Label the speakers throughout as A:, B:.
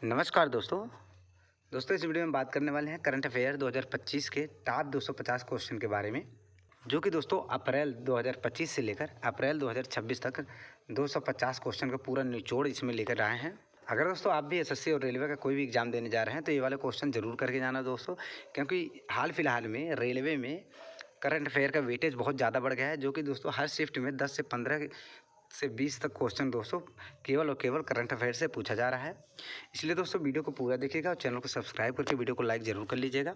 A: नमस्कार दोस्तों इस वीडियो में बात करने वाले हैं करंट अफेयर 2025 के टॉप 250 क्वेश्चन के बारे में, जो कि दोस्तों अप्रैल 2025 से लेकर अप्रैल 2026 तक 250 क्वेश्चन का पूरा निचोड़ इसमें लेकर आए हैं। अगर दोस्तों आप भी एसएससी और रेलवे का कोई भी एग्जाम देने जा रहे हैं तो ये वाले क्वेश्चन जरूर करके जाना दोस्तों, क्योंकि हाल फिलहाल में रेलवे में करंट अफेयर का वेटेज बहुत ज़्यादा बढ़ गया है, जो कि दोस्तों हर शिफ्ट में 10 से 15 से 20 तक क्वेश्चन दोस्तों केवल और केवल करंट अफेयर से पूछा जा रहा है। इसलिए दोस्तों वीडियो को पूरा देखिएगा और चैनल को सब्सक्राइब करके वीडियो को लाइक ज़रूर कर लीजिएगा।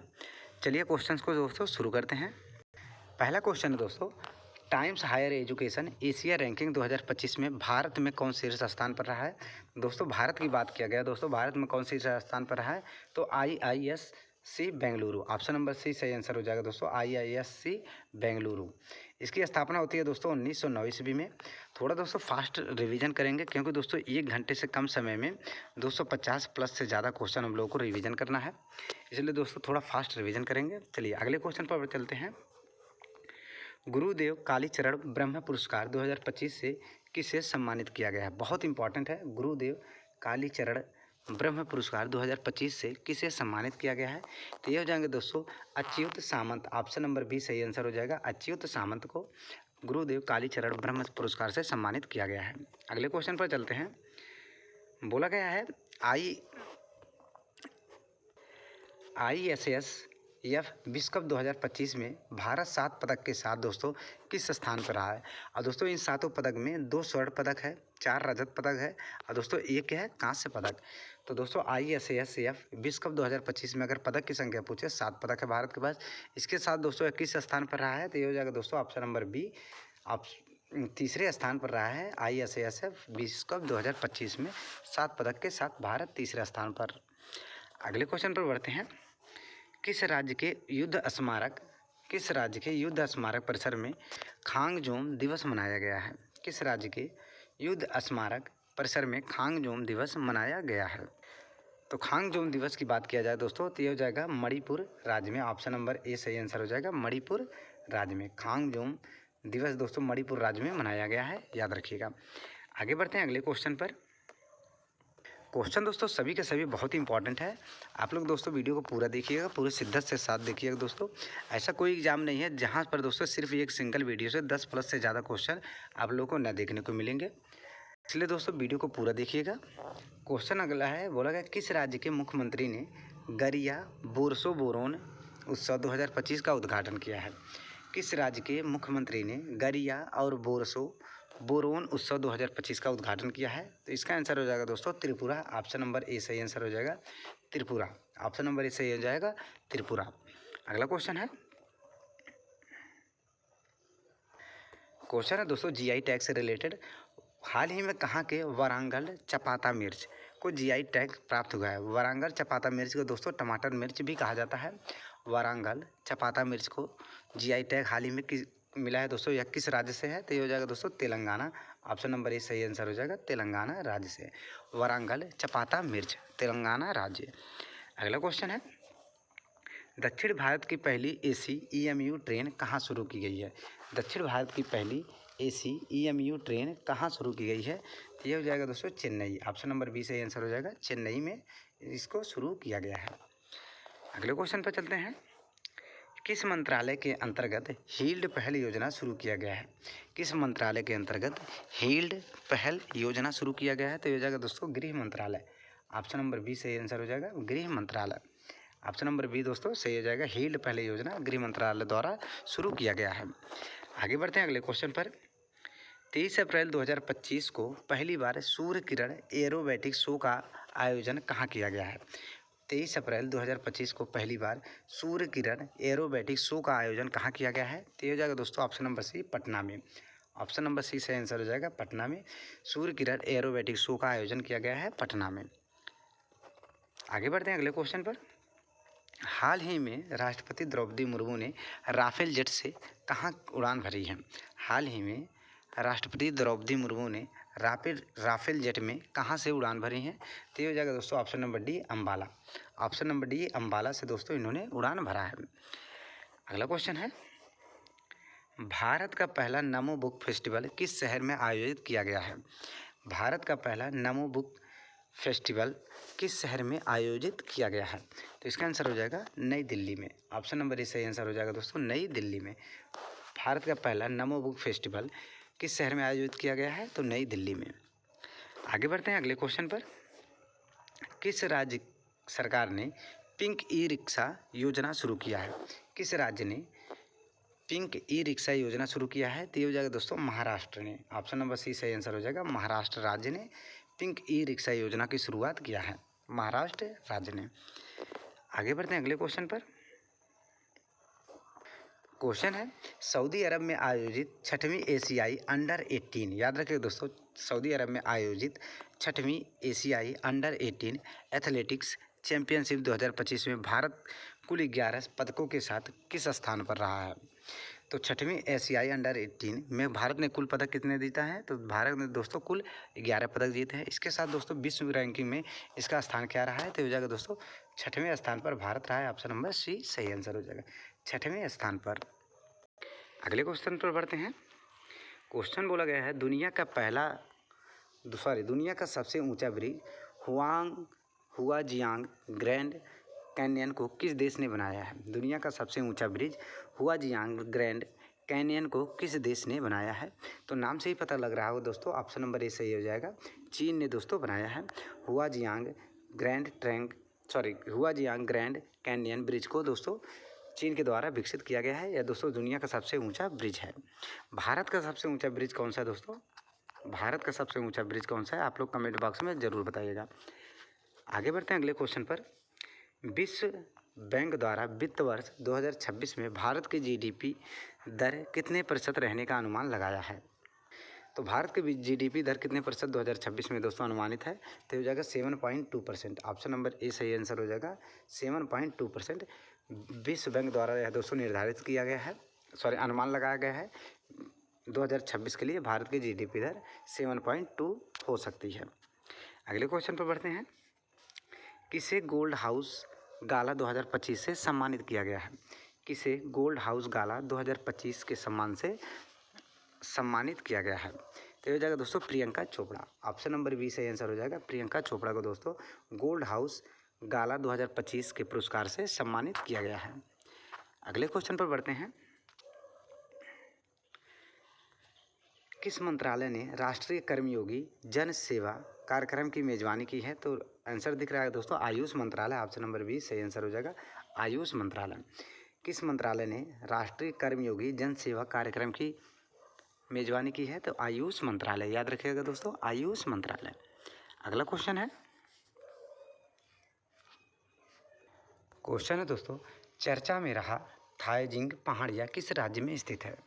A: चलिए क्वेश्चंस को दोस्तों शुरू करते हैं। पहला क्वेश्चन है दोस्तों, Times Higher Education Asia ranking 2025 में भारत में कौन शीर्ष स्थान पर रहा है। दोस्तों भारत की बात किया गया, दोस्तों भारत में कौन शीर्ष स्थान पर रहा है तो IISc Bengaluru, option number C सही आंसर हो जाएगा दोस्तों, IISc बेंगलुरु। इसकी स्थापना होती है दोस्तों 1909 ईस्वी में। थोड़ा दोस्तों फास्ट रिवीजन करेंगे, क्योंकि दोस्तों 1 घंटे से कम समय में 250 प्लस से ज़्यादा क्वेश्चन हम लोगों को रिवीजन करना है, इसलिए दोस्तों थोड़ा फास्ट रिवीजन करेंगे। चलिए अगले क्वेश्चन पर चलते हैं। गुरुदेव कालीचरण ब्रह्म पुरस्कार 2025 से किसे सम्मानित किया गया है। बहुत इंपॉर्टेंट है, गुरुदेव कालीचरण ब्रह्म पुरस्कार 2025 से किसे सम्मानित किया गया है तो ये हो जाएंगे दोस्तों अच्युत सामंत, ऑप्शन नंबर बी सही आंसर हो जाएगा। अच्युत सामंत को गुरुदेव कालीचरण ब्रह्म पुरस्कार से सम्मानित किया गया है। अगले क्वेश्चन पर चलते हैं। बोला गया है ISSF विश्व कप 2025 में भारत 7 पदक के साथ दोस्तों किस स्थान पर रहा है। और दोस्तों इन 7 पदक में 2 स्वर्ण पदक है, 4 रजत पदक है और दोस्तों 1 है कांस्य पदक। तो दोस्तों ISSF विश्व कप 2025 में अगर पदक की संख्या पूछे 7 पदक है भारत के पास। इसके साथ दोस्तों किस स्थान पर रहा है तो ये हो जाएगा दोस्तों ऑप्शन नंबर बी, तीसरे स्थान पर रहा है। ISSF विश्व कप 2025 में 7 पदक के साथ भारत तीसरे स्थान पर। अगले क्वेश्चन पर बढ़ते हैं। किस राज्य के युद्ध स्मारक परिसर में खांगजोम दिवस मनाया गया है। किस राज्य के युद्ध स्मारक परिसर में खांगजोम दिवस मनाया गया है। तो खांगजोम दिवस की बात किया जाए दोस्तों तो ये हो जाएगा मणिपुर राज्य में, ऑप्शन नंबर ए सही आंसर हो जाएगा। मणिपुर राज्य में खांगजोम दिवस दोस्तों मणिपुर राज्य में मनाया गया है, याद रखिएगा। आगे बढ़ते हैं अगले क्वेश्चन पर। क्वेश्चन दोस्तों सभी के सभी बहुत ही इंपॉर्टेंट है। आप लोग दोस्तों वीडियो को पूरा देखिएगा, पूरे शिद्दत से साथ देखिएगा दोस्तों। ऐसा कोई एग्जाम नहीं है जहां पर दोस्तों सिर्फ एक सिंगल वीडियो से 10 प्लस से ज़्यादा क्वेश्चन आप लोगों को न देखने को मिलेंगे, इसलिए दोस्तों वीडियो को पूरा देखिएगा। क्वेश्चन अगला है, बोला गया किस राज्य के मुख्यमंत्री ने गरिया बोरसो बोरोन उत्सव 2025 का उद्घाटन किया है। किस राज्य के मुख्यमंत्री ने गरिया और बोरोन उत्सव 2025 का उद्घाटन किया है तो इसका आंसर हो जाएगा दोस्तों त्रिपुरा, ऑप्शन नंबर ए सही आंसर हो जाएगा। त्रिपुरा, ऑप्शन नंबर ए सही हो जाएगा त्रिपुरा। अगला क्वेश्चन है दोस्तों GI टैग से रिलेटेड। हाल ही में कहाँ के वारंगल चपाता मिर्च को GI टैग प्राप्त हुआ है। वारंगल चपाता मिर्च को दोस्तों टमाटर मिर्च भी कहा जाता है। वारंगल चपाता मिर्च को GI टैग हाल ही में मिला है दोस्तों, यह किस राज्य से है तो ये हो जाएगा दोस्तों तेलंगाना, ऑप्शन नंबर ए सही आंसर हो जाएगा तेलंगाना राज्य से। वारंगल चपाता मिर्च तेलंगाना राज्य। अगला क्वेश्चन है, दक्षिण भारत की पहली AC EMU ट्रेन कहाँ शुरू की गई है। दक्षिण भारत की पहली AC EMU ट्रेन कहाँ शुरू की गई है तो ये हो जाएगा दोस्तों चेन्नई, ऑप्शन नंबर बी सही आंसर हो जाएगा। चेन्नई में इसको शुरू किया गया है। अगले क्वेश्चन पर चलते हैं। किस मंत्रालय के अंतर्गत हील्ड पहल योजना शुरू किया गया है। किस मंत्रालय के अंतर्गत हील्ड पहल योजना शुरू किया गया है तो ये हो जाएगा दोस्तों गृह मंत्रालय, ऑप्शन नंबर बी सही आंसर हो जाएगा गृह मंत्रालय। ऑप्शन नंबर बी दोस्तों सही हो जाएगा, हील्ड पहल योजना गृह मंत्रालय द्वारा शुरू किया गया है। आगे बढ़ते हैं अगले क्वेश्चन पर। 23 अप्रैल 2025 को पहली बार सूर्य किरण एरोबैटिक शो का आयोजन कहाँ किया गया है। 23 अप्रैल 2025 को पहली बार सूर्य किरण एरोबैटिक शो का आयोजन कहाँ किया गया है तो ये हो जाएगा दोस्तों ऑप्शन नंबर सी पटना में, ऑप्शन नंबर सी सही आंसर हो जाएगा पटना में। सूर्य किरण एरोबैटिक शो का आयोजन किया गया है पटना में। आगे बढ़ते हैं अगले क्वेश्चन पर। हाल ही में राष्ट्रपति द्रौपदी मुर्मू ने राफेल जेट से कहाँ उड़ान भरी है। हाल ही में राष्ट्रपति द्रौपदी मुर्मू ने राफेल जेट में कहाँ से उड़ान भरी है तो ये हो जाएगा दोस्तों option number D Ambala, option number D Ambala से दोस्तों इन्होंने उड़ान भरा है। अगला क्वेश्चन है, भारत का पहला नमो बुक फेस्टिवल किस शहर में आयोजित किया गया है। भारत का पहला नमो बुक फेस्टिवल किस शहर में आयोजित किया गया है? तो इसका आंसर हो जाएगा नई दिल्ली में। ऑप्शन नंबर ए सही आंसर हो जाएगा दोस्तों, नई दिल्ली में। भारत का पहला नमो बुक फेस्टिवल किस शहर में आयोजित किया गया है? तो नई दिल्ली में। आगे बढ़ते हैं अगले क्वेश्चन पर। किस राज्य सरकार ने पिंक ई रिक्शा योजना शुरू किया है? किस राज्य ने पिंक ई रिक्शा योजना शुरू किया है? तो ये हो जाएगा दोस्तों महाराष्ट्र ने। ऑप्शन नंबर सी सही आंसर हो जाएगा, महाराष्ट्र राज्य ने पिंक ई रिक्शा योजना की शुरुआत किया है, महाराष्ट्र राज्य ने। आगे बढ़ते हैं अगले क्वेश्चन पर। क्वेश्चन है, सऊदी अरब में आयोजित 6वीं एशियाई अंडर 18, याद रखिए दोस्तों, सऊदी अरब में आयोजित 6वीं एशियाई अंडर 18 एथलेटिक्स चैंपियनशिप 2025 में भारत कुल 11 पदकों के साथ किस स्थान पर रहा है? तो 6वीं एशियाई अंडर 18 में भारत ने कुल पदक कितने जीता है? तो भारत ने दोस्तों कुल 11 पदक जीते हैं। इसके साथ दोस्तों विश्व रैंकिंग में इसका स्थान क्या रहा है? तो हो जाएगा दोस्तों 6वें स्थान पर भारत रहा है। ऑप्शन नंबर सी सही आंसर हो जाएगा, 6वें स्थान पर। अगले क्वेश्चन पर बढ़ते हैं। क्वेश्चन बोला गया है, दुनिया का सबसे ऊंचा ब्रिज हुआजियांग ग्रैंड कैनियन को किस देश ने बनाया है? दुनिया का सबसे ऊंचा ब्रिज हुआजियांग ग्रैंड कैनियन को किस देश ने बनाया है? तो नाम से ही पता लग रहा होगा दोस्तों, ऑप्शन नंबर ए सही हो जाएगा, चीन ने दोस्तों बनाया है। हुआजियांग ग्रैंड कैनियन ब्रिज को दोस्तों चीन के द्वारा विकसित किया गया है। यह दोस्तों दुनिया का सबसे ऊंचा ब्रिज है। भारत का सबसे ऊंचा ब्रिज कौन सा है दोस्तों? भारत का सबसे ऊंचा ब्रिज कौन सा है? आप लोग कमेंट बॉक्स में ज़रूर बताइएगा। आगे बढ़ते हैं अगले क्वेश्चन पर। विश्व बैंक द्वारा वित्त वर्ष 2026 में भारत की जीडीपी दर कितने प्रतिशत रहने का अनुमान लगाया है? तो भारत की जीडीपी दर कितने प्रतिशत 2026 में दोस्तों अनुमानित है? तो हो जाएगा 7.2%। ऑप्शन नंबर ए सही आंसर हो जाएगा, 7.2% विश्व बैंक द्वारा यह दोस्तों निर्धारित किया गया है, अनुमान लगाया गया है 2026 के लिए भारत की जीडीपी दर 7.2 हो सकती है। अगले क्वेश्चन पर बढ़ते हैं। किसे गोल्ड हाउस गाला 2025 से सम्मानित किया गया है? किसे गोल्ड हाउस गाला 2025 के सम्मान से सम्मानित किया गया है? तो हो जाएगा दोस्तों Priyanka Chopra. Option number B सही आंसर हो जाएगा, प्रियंका चोपड़ा को दोस्तों गोल्ड हाउस गाला 2025 के पुरस्कार से सम्मानित किया गया है। अगले क्वेश्चन पर बढ़ते हैं। किस मंत्रालय ने राष्ट्रीय कर्मयोगी जन सेवा कार्यक्रम की मेजबानी की है? तो आंसर दिख रहा है दोस्तों आयुष मंत्रालय। ऑप्शन नंबर बी सही आंसर हो जाएगा, आयुष मंत्रालय। किस मंत्रालय ने राष्ट्रीय कर्मयोगी जन सेवा कार्यक्रम की मेजबानी की है? तो आयुष मंत्रालय, याद रखिएगा दोस्तों, आयुष मंत्रालय। अगला क्वेश्चन है दोस्तों, चर्चा में रहा थाईजिंग पहाड़िया किस राज्य में स्थित है?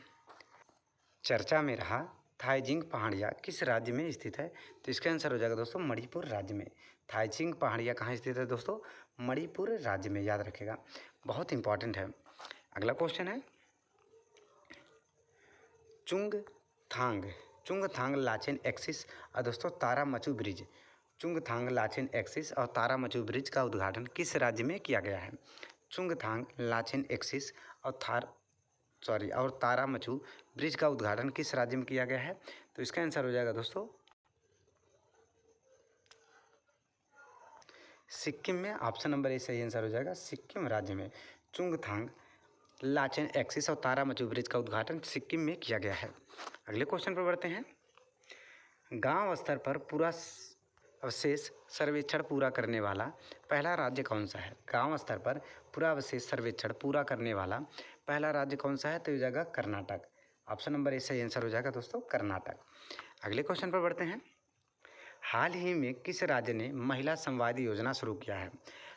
A: चर्चा में रहा थाईजिंग पहाड़िया किस राज्य में स्थित है? तो इसका आंसर हो जाएगा दोस्तों मणिपुर राज्य में। थाईजिंग पहाड़िया कहाँ स्थित है दोस्तों? मणिपुर राज्य में, याद रखिएगा, बहुत इंपॉर्टेंट है। अगला क्वेश्चन है, चुंगथांग लाचेन एक्सिस और दोस्तों तारामचू ब्रिज, चुंगथांग लाचेन एक्सिस और तारामचू ब्रिज का उद्घाटन किस राज्य में किया गया है? चुंगथांग लाचेन एक्सिस और तारामचू ब्रिज का उद्घाटन किस राज्य में किया गया है? तो इसका आंसर हो जाएगा दोस्तों सिक्किम में। ऑप्शन नंबर ए सही आंसर हो जाएगा, सिक्किम राज्य में चुंगथांग लाचेन एक्सिस और तारामचू ब्रिज का उद्घाटन सिक्किम में किया गया है। अगले क्वेश्चन पर बढ़ते हैं। गांव स्तर पर पूरा अवशेष सर्वेक्षण पूरा करने वाला पहला राज्य कौन सा है? गांव स्तर पर पूरा अवशेष सर्वेक्षण पूरा करने वाला पहला राज्य कौन सा है? तो हो जाएगा कर्नाटक। ऑप्शन नंबर ए सही आंसर हो जाएगा दोस्तों, कर्नाटक। अगले क्वेश्चन पर बढ़ते हैं। हाल ही में किस राज्य ने महिला संवाद योजना शुरू किया है?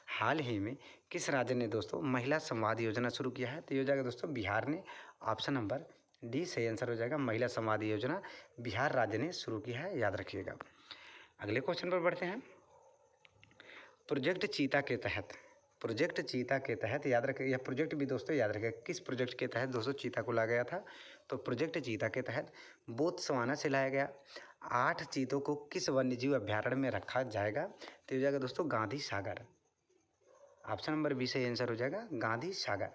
A: हाल ही में किस राज्य ने दोस्तों महिला संवाद योजना शुरू किया है? तो ये हो जाएगा दोस्तों बिहार ने। ऑप्शन नंबर डी सही आंसर हो जाएगा, महिला संवाद योजना बिहार राज्य ने शुरू की है, याद रखिएगा। अगले क्वेश्चन पर बढ़ते हैं। प्रोजेक्ट चीता के तहत याद रखें, यह प्रोजेक्ट भी दोस्तों याद रखें किस प्रोजेक्ट के तहत दोस्तों चीता को लाया गया था? तो प्रोजेक्ट चीता के तहत बोत्सवाना से लाया गया 8 चीतों को किस वन्यजीव अभ्यारण्य में रखा जाएगा? तो हो जाएगा दोस्तों Gandhi Sagar. Option number B सही आंसर हो जाएगा, गांधी सागर।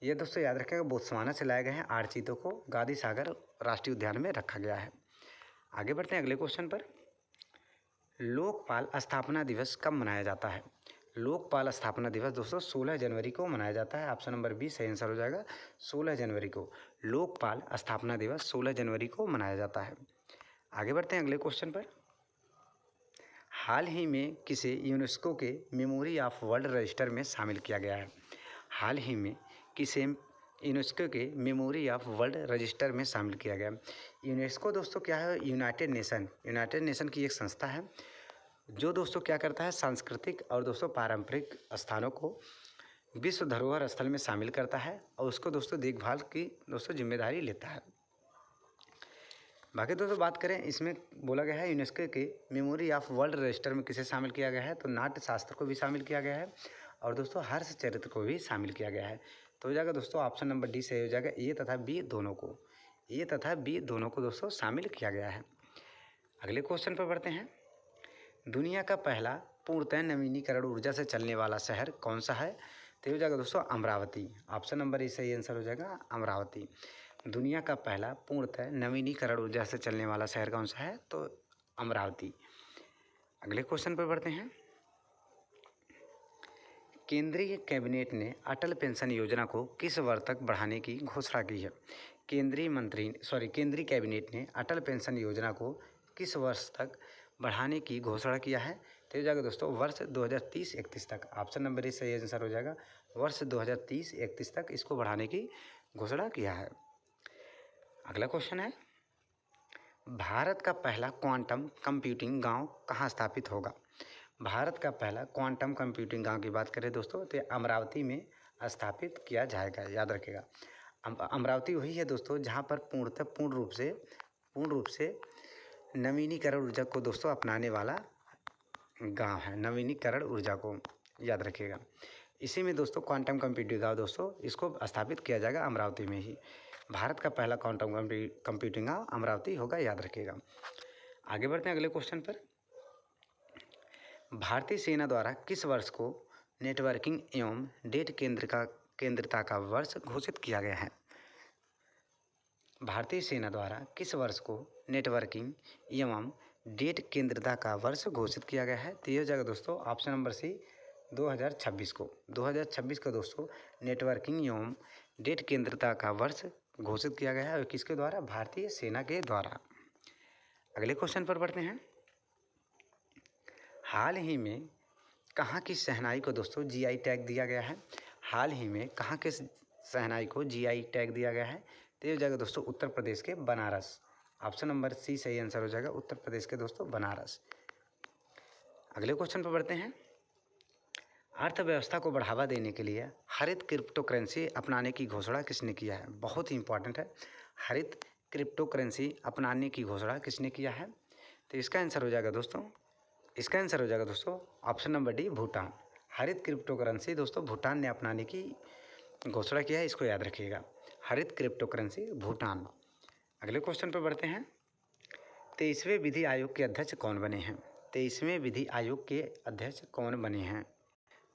A: ये दोस्तों याद रखेगा बोत्सवाना से लाए गए हैं 8 चीतों को गांधी सागर राष्ट्रीय उद्यान में रखा गया है। आगे बढ़ते हैं अगले क्वेश्चन पर। लोकपाल स्थापना दिवस कब मनाया जाता है? लोकपाल स्थापना दिवस दोस्तों 16 जनवरी को मनाया जाता है। ऑप्शन नंबर बी सही आंसर हो जाएगा, 16 जनवरी को लोकपाल स्थापना दिवस 16 जनवरी को मनाया जाता है। आगे बढ़ते हैं अगले क्वेश्चन पर। हाल ही में किसे यूनेस्को के मेमोरी ऑफ वर्ल्ड रजिस्टर में शामिल किया गया है? हाल ही में किसे यूनेस्को के मेमोरी ऑफ वर्ल्ड रजिस्टर में शामिल किया गया? यूनेस्को दोस्तों क्या है? यूनाइटेड नेशन की एक संस्था है जो दोस्तों क्या करता है, सांस्कृतिक और दोस्तों पारंपरिक स्थानों को विश्व धरोहर स्थल में शामिल करता है और उसको दोस्तों देखभाल की दोस्तों जिम्मेदारी लेता है। बाकी दोस्तों बात करें, इसमें बोला गया है यूनेस्को के मेमोरी ऑफ वर्ल्ड रजिस्टर में किसे शामिल किया गया है? तो नाट्य शास्त्र को भी शामिल किया गया है और दोस्तों हर्ष चरित्र को भी शामिल किया गया है। तो हो जाएगा दोस्तों ऑप्शन नंबर डी सही हो जाएगा, ए तथा बी दोनों को दोस्तों शामिल किया गया है। अगले क्वेश्चन पर बढ़ते हैं। दुनिया का पहला पूर्णतः नवीनीकरण ऊर्जा से चलने वाला शहर कौन सा है? तो हो जाएगा दोस्तों अमरावती। ऑप्शन नंबर ए सही आंसर हो जाएगा, अमरावती। दुनिया का पहला पूर्णतः नवीनीकरण ऊर्जा से चलने वाला शहर कौन सा है? तो अमरावती। अगले क्वेश्चन पर बढ़ते हैं। केंद्रीय कैबिनेट ने अटल पेंशन योजना को किस वर्ष तक बढ़ाने की घोषणा की है? केंद्रीय कैबिनेट ने अटल पेंशन योजना को किस वर्ष तक बढ़ाने की घोषणा किया है? तो हो जाएगा दोस्तों वर्ष 2030-31 तक। ऑप्शन नंबर ए सही आंसर हो जाएगा, वर्ष 2030-31 तक इसको बढ़ाने की घोषणा किया है। अगला क्वेश्चन है, भारत का पहला क्वांटम कंप्यूटिंग गांव कहाँ स्थापित होगा? भारत का पहला क्वांटम कंप्यूटिंग गांव की बात करें दोस्तों तो अमरावती में स्थापित किया जाएगा, याद रखिएगा। अमरावती वही है दोस्तों जहां पर पूर्ण रूप से नवीनीकरण ऊर्जा को दोस्तों अपनाने वाला गांव है। नवीनीकरण ऊर्जा को याद रखिएगा। इसी में दोस्तों क्वांटम कंप्यूटिंग गांव दोस्तों इसको स्थापित किया जाएगा अमरावती में ही। भारत का पहला क्वांटम कंप्यूटिंग गांव अमरावती होगा, याद रखिएगा। आगे बढ़ते हैं अगले क्वेश्चन पर। भारतीय सेना द्वारा किस वर्ष को नेटवर्किंग एवं डेटा केंद्रिता का वर्ष घोषित किया गया है? भारतीय सेना द्वारा किस वर्ष को नेटवर्किंग एवं डेटा केंद्रिता का वर्ष घोषित किया गया है? तो ये हो जाएगा दोस्तों ऑप्शन नंबर सी 2026 को। 2026 को दोस्तों नेटवर्किंग एवं डेटा केंद्रिता का वर्ष घोषित किया गया है और किसके द्वारा? भारतीय सेना के द्वारा। अगले क्वेश्चन पर बढ़ते हैं। हाल ही में कहाँ की शहनाई को दोस्तों जीआई टैग दिया गया है? हाल ही में कहाँ के शहनाई को जीआई टैग दिया गया है? तो ये हो जाएगा दोस्तों उत्तर प्रदेश के बनारस। ऑप्शन नंबर सी सही आंसर हो जाएगा, उत्तर प्रदेश के दोस्तों बनारस। अगले क्वेश्चन पर बढ़ते हैं। अर्थव्यवस्था को बढ़ावा देने के लिए हरित क्रिप्टो करेंसी अपनाने की घोषणा किसने किया है? बहुत ही इंपॉर्टेंट है। हरित क्रिप्टो करेंसी अपनाने की घोषणा किसने किया है? तो इसका आंसर हो जाएगा दोस्तों ऑप्शन नंबर डी भूटान। हरित क्रिप्टो करेंसी दोस्तों भूटान ने अपनाने की घोषणा किया है, इसको याद रखिएगा। हरित क्रिप्टो करेंसी भूटान। अगले क्वेश्चन पर बढ़ते हैं। 23वें विधि आयोग के अध्यक्ष कौन बने हैं? 23वें विधि आयोग के अध्यक्ष कौन बने हैं?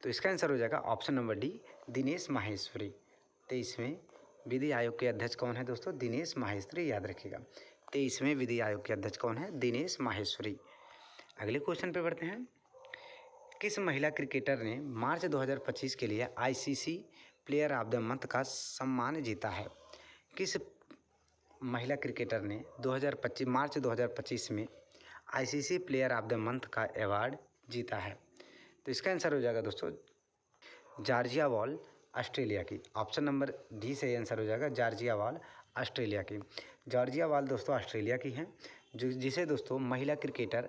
A: तो इसका आंसर हो जाएगा option number D Dinesh Maheshwari. 23वें विधि आयोग के अध्यक्ष कौन है दोस्तों? दिनेश माहेश्वरी, याद रखिएगा। 23वें विधि आयोग के अध्यक्ष कौन है? दिनेश माहेश्वरी। अगले क्वेश्चन पे बढ़ते हैं। किस महिला क्रिकेटर ने मार्च 2025 के लिए ICC player of the month का सम्मान जीता है? किस महिला क्रिकेटर ने मार्च 2025 में ICC player of the month का अवार्ड जीता है? तो इसका आंसर हो जाएगा दोस्तों जॉर्जिया वॉल, ऑस्ट्रेलिया की। ऑप्शन नंबर डी से आंसर हो जाएगा जॉर्जिया वॉल, ऑस्ट्रेलिया की। जॉर्जिया वॉल दोस्तों ऑस्ट्रेलिया की हैं, जिसे दोस्तों महिला cricketer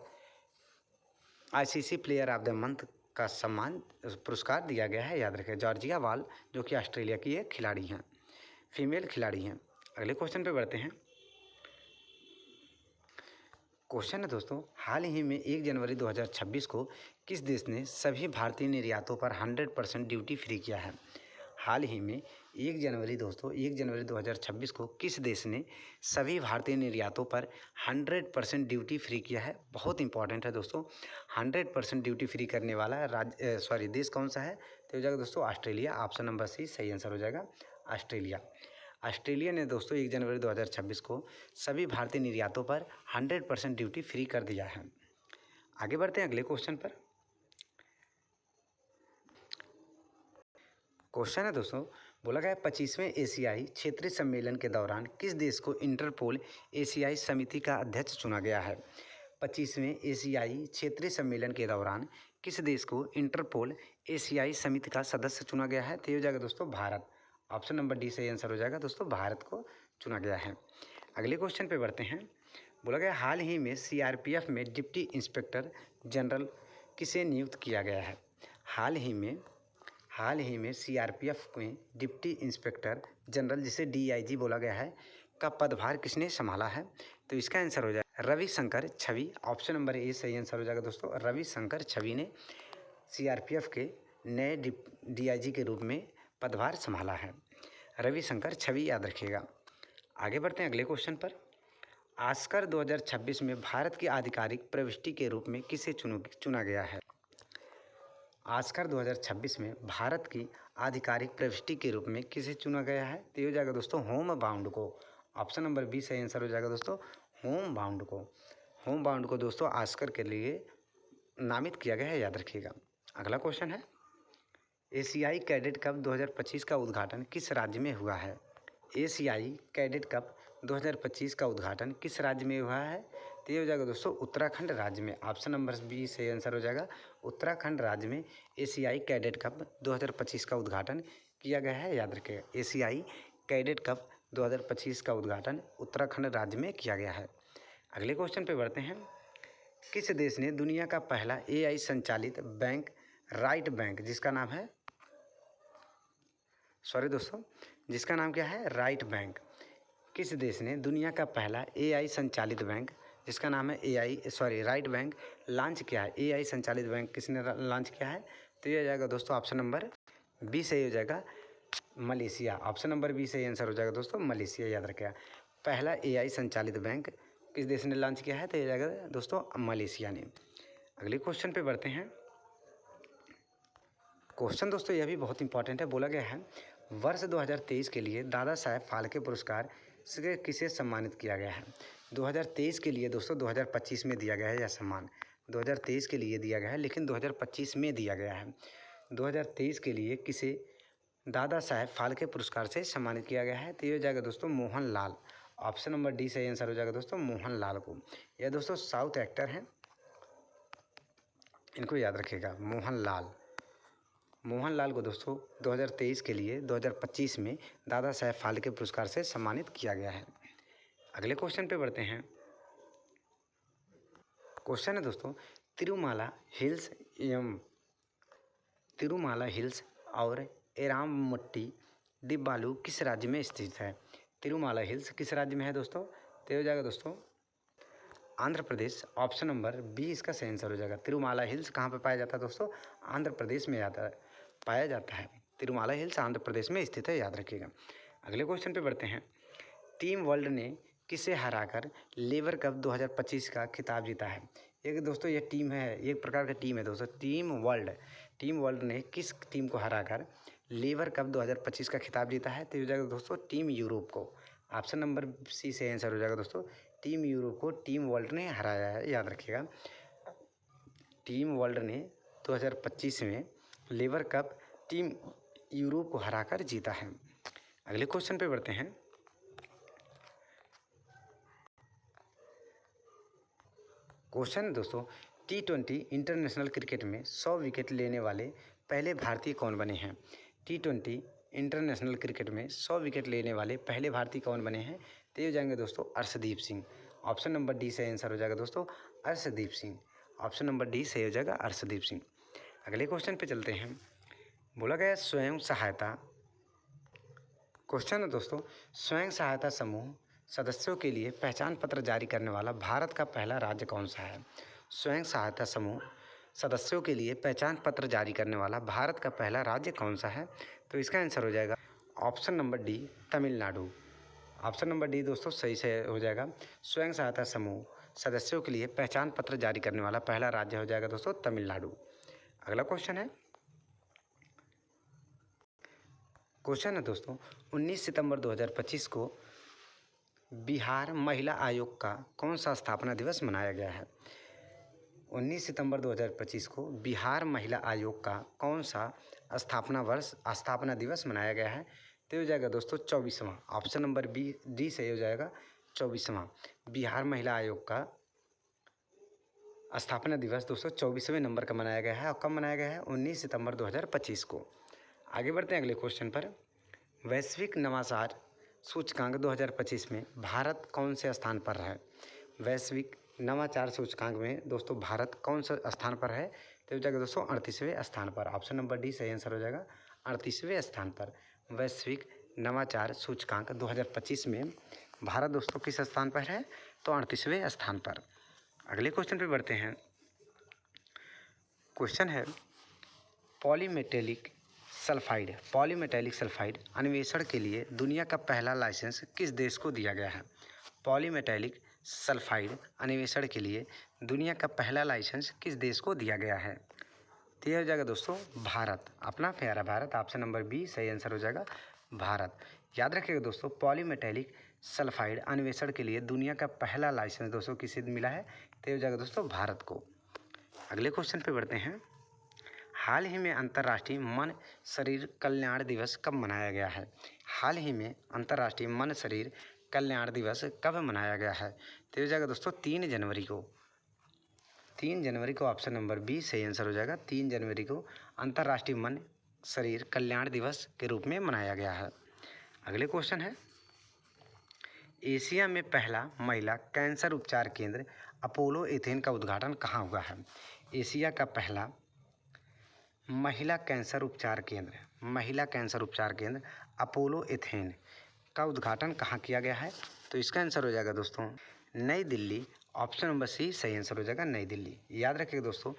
A: ICC player of the month का सम्मान पुरस्कार दिया गया है, याद रखें। जॉर्जिया वॉल जो कि ऑस्ट्रेलिया की एक खिलाड़ी हैं, फीमेल खिलाड़ी हैं। अगले क्वेश्चन पे बढ़ते हैं। क्वेश्चन है दोस्तों, हाल ही में 1 जनवरी 2026 को किस देश ने सभी भारतीय निर्यातों पर 100% ड्यूटी फ्री किया है? हाल ही में 1 जनवरी 2026 को किस देश ने सभी भारतीय निर्यातों पर 100% ड्यूटी फ्री किया है? बहुत इंपॉर्टेंट है दोस्तों। 100% ड्यूटी फ्री करने वाला देश कौन सा है? तो हो जाएगा दोस्तों ऑस्ट्रेलिया। ऑप्शन नंबर सी सही आंसर हो जाएगा ऑस्ट्रेलिया। ऑस्ट्रेलिया ने दोस्तों 1 जनवरी 2026 को सभी भारतीय निर्यातों पर 100% ड्यूटी फ्री कर दिया है। आगे बढ़ते हैं अगले क्वेश्चन पर। क्वेश्चन है दोस्तों, बोला गया 25वें एशियाई क्षेत्रीय सम्मेलन के दौरान किस देश को इंटरपोल एशियाई समिति का अध्यक्ष चुना गया है? 25वें एशियाई क्षेत्रीय सम्मेलन के दौरान किस देश को इंटरपोल एशियाई समिति का सदस्य चुना गया है? तो ये हो जाएगा दोस्तों भारत। ऑप्शन नंबर डी सही आंसर हो जाएगा दोस्तों, भारत को चुना गया है। अगले क्वेश्चन पे बढ़ते हैं। बोला गया हाल ही में सीआरपीएफ में डिप्टी इंस्पेक्टर जनरल किसे नियुक्त किया गया है? हाल ही में सीआरपीएफ में डिप्टी इंस्पेक्टर जनरल, जिसे डीआईजी बोला गया है, का पदभार किसने संभाला है? तो इसका आंसर हो जाएगा रविशंकर छवि। ऑप्शन नंबर ए सही आंसर हो जाएगा दोस्तों, रविशंकर छवि ने सीआरपीएफ के नए डीआईजी के रूप में पदभार संभाला है। रविशंकर छवि याद रखिएगा। आगे बढ़ते हैं अगले क्वेश्चन पर। ऑस्कर 2026 में भारत की आधिकारिक प्रविष्टि के रूप में किसे चुना गया है? ऑस्कर 2026 में भारत की आधिकारिक प्रविष्टि के रूप में किसे चुना गया है? तो ये हो जाएगा दोस्तों होम बाउंड को। ऑप्शन नंबर बी सही आंसर हो जाएगा दोस्तों, होम बाउंड को। होम बाउंड को दोस्तों ऑस्कर के लिए नामित किया गया है, याद रखिएगा। अगला क्वेश्चन है, एशियाई कैडेट कप 2025 का उद्घाटन किस राज्य में हुआ है? एशियाई कैडेट कप 2025 का उद्घाटन किस राज्य में हुआ है? तो ये हो जाएगा दोस्तों उत्तराखंड राज्य में। ऑप्शन नंबर बी सही आंसर हो जाएगा, उत्तराखंड राज्य में एशियाई कैडेट कप 2025 का उद्घाटन किया गया है, याद रखिएगा। एशियाई कैडेट कप 2025 का उद्घाटन उत्तराखंड राज्य में किया गया है। अगले क्वेश्चन पे बढ़ते हैं। किस देश ने दुनिया का पहला एआई संचालित बैंक राइट बैंक, जिसका नाम है जिसका नाम क्या है? Right bank. किस देश ने दुनिया का पहला एआई संचालित बैंक, जिसका नाम है राइट बैंक, लॉन्च किया है? एआई संचालित बैंक किसने लॉन्च किया है? तो ये हो जाएगा दोस्तों ऑप्शन नंबर बी सही हो जाएगा, मलेशिया। ऑप्शन नंबर बी सही आंसर हो जाएगा दोस्तों, मलेशिया, याद रखिएगा। पहला एआई संचालित बैंक किस देश ने लॉन्च किया है? तो ये जाएगा दोस्तों मलेशिया ने। अगले क्वेश्चन पे बढ़ते हैं। क्वेश्चन दोस्तों यह भी बहुत इंपॉर्टेंट है। बोला गया है वर्ष 2023 के लिए दादा साहेब फाल्के पुरस्कार से किसे सम्मानित किया गया है? 2023 के लिए दोस्तों 2025 में दिया गया है यह सम्मान। 2023 के लिए दिया गया है, लेकिन 2025 में दिया गया है। 2023 के लिए किसे दादा साहेब फाल्के पुरस्कार से सम्मानित किया गया है? तो ये हो जाएगा दोस्तों Mohan Lal. Option number D सही आंसर हो जाएगा दोस्तों, मोहन लाल को। यह दोस्तों साउथ एक्टर हैं, इनको याद रखिएगा, मोहन लाल को दोस्तों 2023 के लिए 2025 में दादा साहेब फाल्के पुरस्कार से सम्मानित किया गया है। अगले क्वेश्चन पे बढ़ते हैं। क्वेश्चन है दोस्तों, तिरुमाला हिल्स और एरामट्टी दिब्बालू किस राज्य में स्थित है? तिरुमाला हिल्स किस राज्य में है दोस्तों? तो हो जाएगा दोस्तों Andhra Pradesh. Option number B इसका सही आंसर हो जाएगा। तिरुमाला हिल्स कहाँ पे पाया जाता है दोस्तों? आंध्र प्रदेश में पाया जाता है। तिरुमाला हिल्स आंध्र प्रदेश में स्थित है, याद रखिएगा। अगले क्वेश्चन पे बढ़ते हैं। टीम वर्ल्ड ने किसे हराकर लेवर कप 2025 का खिताब जीता है? एक दोस्तों ये टीम है, एक प्रकार का टीम है दोस्तों, टीम वर्ल्ड ने किस टीम को हराकर लेवर कप 2025 का खिताब जीता है? तो हो जाएगा दोस्तों टीम यूरोप को। ऑप्शन नंबर सी से आंसर हो जाएगा दोस्तों, टीम यूरोप को टीम वर्ल्ड ने हराया है, याद रखिएगा। टीम वर्ल्ड ने 2025 में लेवर कप टीम यूरोप को हराकर जीता है। अगले क्वेश्चन पे बढ़ते हैं। क्वेश्चन दोस्तों, T20 इंटरनेशनल क्रिकेट में 100 विकेट लेने वाले पहले भारतीय कौन बने हैं? T20 इंटरनेशनल क्रिकेट में 100 विकेट लेने वाले पहले भारतीय कौन बने हैं? तो ये हो जाएंगे दोस्तों Arshdeep Singh. Option number D से आंसर हो जाएगा दोस्तों Arshdeep Singh. Option number D सही हो जाएगा अर्शदीप सिंह। अगले क्वेश्चन पे चलते हैं। बोला गया स्वयं सहायता, क्वेश्चन है दोस्तों, स्वयं सहायता समूह सदस्यों के लिए पहचान पत्र जारी करने वाला भारत का पहला राज्य कौन सा है? स्वयं सहायता समूह सदस्यों के लिए पहचान पत्र जारी करने वाला भारत का पहला राज्य कौन सा है? तो इसका आंसर हो जाएगा option number D Tamil Nadu. Option number D दोस्तों सही से हो जाएगा। स्वयं सहायता समूह सदस्यों के लिए पहचान पत्र जारी करने वाला पहला राज्य हो जाएगा दोस्तों तमिलनाडु। अगला क्वेश्चन है दोस्तों, 19 सितंबर 2025 को बिहार महिला आयोग का कौन सा स्थापना दिवस मनाया गया है? 19 सितंबर 2025 को बिहार महिला आयोग का कौन सा स्थापना दिवस मनाया गया है? तो हो जाएगा दोस्तों 24वां। ऑप्शन नंबर डी सही हो जाएगा 24वां। बिहार महिला आयोग का स्थापना दिवस दोस्तों 24वें नंबर का मनाया गया है। और कब मनाया गया है? 19 सितंबर 2025 को। आगे बढ़ते हैं अगले क्वेश्चन पर। वैश्विक नवाचार सूचकांक 2025 में भारत कौन से स्थान पर है? वैश्विक नवाचार सूचकांक में दोस्तों भारत कौन सा स्थान पर है? तो हो जाएगा दोस्तों 38वें स्थान पर। ऑप्शन नंबर डी सही आंसर हो जाएगा 38वें स्थान पर। वैश्विक नवाचार सूचकांक 2025 में भारत दोस्तों किस स्थान पर है? तो 38वें स्थान पर। अगले क्वेश्चन पे बढ़ते हैं। क्वेश्चन है पॉलीमेटेलिक सल्फाइड अन्वेषण के लिए दुनिया का पहला लाइसेंस किस देश को दिया गया है? पॉलीमेटेलिक सल्फाइड अन्वेषण के लिए दुनिया का पहला लाइसेंस किस देश को दिया गया है? तो यह हो जाएगा दोस्तों भारत, अपना प्यारा भारत। ऑप्शन नंबर बी सही आंसर हो जाएगा भारत। याद रखिएगा दोस्तों, पॉलीमेटेलिक सल्फाइड अन्वेषण के लिए दुनिया का पहला लाइसेंस दोस्तों किसे मिला है? तो हो जाएगा दोस्तों भारत को। अगले क्वेश्चन पे बढ़ते हैं। हाल ही में अंतर्राष्ट्रीय मन शरीर कल्याण दिवस कब मनाया गया है? हाल ही में अंतर्राष्ट्रीय मन शरीर कल्याण दिवस कब मनाया गया है? तो हो जाएगा दोस्तों 3 जनवरी को। 3 जनवरी को ऑप्शन नंबर बी सही आंसर हो जाएगा। 3 जनवरी को अंतर्राष्ट्रीय मन शरीर कल्याण दिवस के रूप में मनाया गया है। अगले क्वेश्चन है एशिया में पहला महिला कैंसर उपचार केंद्र अपोलो एथेन का उद्घाटन कहाँ हुआ है? एशिया का पहला महिला कैंसर उपचार केंद्र अपोलो एथेन का उद्घाटन कहाँ किया गया है? तो इसका आंसर हो जाएगा दोस्तों नई दिल्ली। ऑप्शन नंबर सी सही आंसर हो जाएगा नई दिल्ली। याद रखिएगा दोस्तों,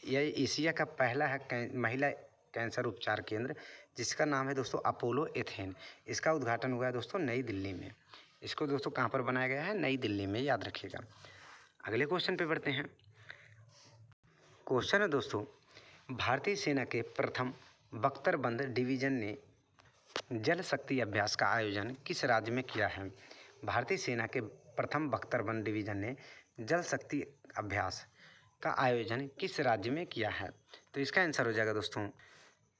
A: यह एशिया का पहला है महिला कैंसर उपचार केंद्र जिसका नाम है दोस्तों अपोलो एथेन। इसका उद्घाटन हुआ है दोस्तों नई दिल्ली में। इसको दोस्तों कहाँ पर बनाया गया है? नई दिल्ली में, याद रखिएगा। अगले क्वेश्चन पे बढ़ते हैं। क्वेश्चन है दोस्तों भारतीय सेना के प्रथम बख्तरबंद डिवीजन ने जल शक्ति अभ्यास का आयोजन किस राज्य में किया है? भारतीय सेना के प्रथम बख्तरबंद डिवीजन ने जल शक्ति अभ्यास का आयोजन किस राज्य में किया है? तो इसका आंसर हो जाएगा दोस्तों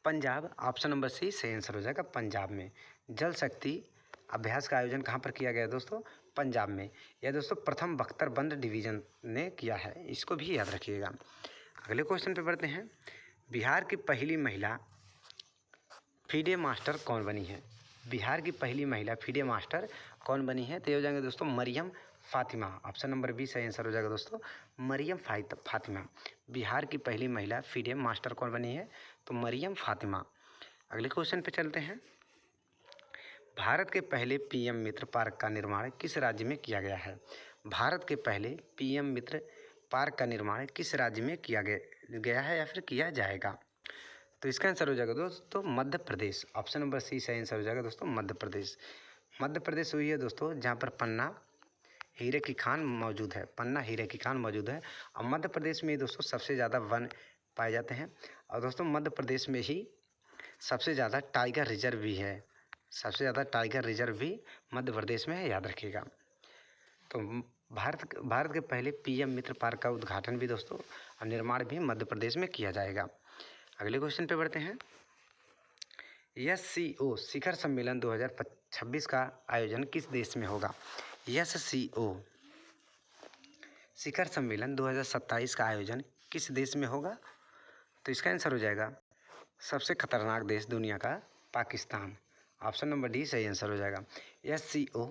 A: पंजाब। ऑप्शन नंबर सी सही आंसर हो जाएगा पंजाब में। जल शक्ति अभ्यास का आयोजन कहाँ पर किया गया दोस्तों? पंजाब में। यह दोस्तों प्रथम बख्तरबंद डिवीजन ने किया है, इसको भी याद रखिएगा। अगले क्वेश्चन पे बढ़ते हैं। बिहार की पहली महिला फीडे मास्टर कौन बनी है? बिहार की पहली महिला फीडे मास्टर कौन बनी है? तो ये हो जाएंगे दोस्तों Mariam Fatima. Option number B सही आंसर हो जाएगा दोस्तों मरियम फातिमा। बिहार की पहली महिला फीडे मास्टर कौन बनी है? तो मरियम फातिमा। अगले क्वेश्चन पे चलते हैं। भारत के पहले पीएम मित्र पार्क का निर्माण किस राज्य में किया गया है? भारत के पहले पीएम मित्र पार्क का निर्माण किस राज्य में किया गया है या फिर किया जाएगा? तो इसका आंसर हो जाएगा दोस्तों Madhya Pradesh. Option number C सही आंसर हो जाएगा दोस्तों मध्य प्रदेश। मध्य प्रदेश वही है दोस्तों जहाँ पर पन्ना हीरे की खान मौजूद है। और मध्य प्रदेश में दोस्तों सबसे ज़्यादा वन पाए जाते हैं। और दोस्तों मध्य प्रदेश में ही सबसे ज़्यादा टाइगर रिजर्व भी मध्य प्रदेश में है, याद रखिएगा। तो भारत के पहले पीएम मित्र पार्क का उद्घाटन भी दोस्तों और निर्माण भी मध्य प्रदेश में किया जाएगा। अगले क्वेश्चन पे बढ़ते हैं। SCO शिखर सम्मेलन 2026 का आयोजन किस देश में होगा? SCO शिखर सम्मेलन 2027 का आयोजन किस देश में होगा? तो इसका आंसर हो जाएगा सबसे खतरनाक देश दुनिया का पाकिस्तान। ऑप्शन नंबर डी सही आंसर हो जाएगा। SCO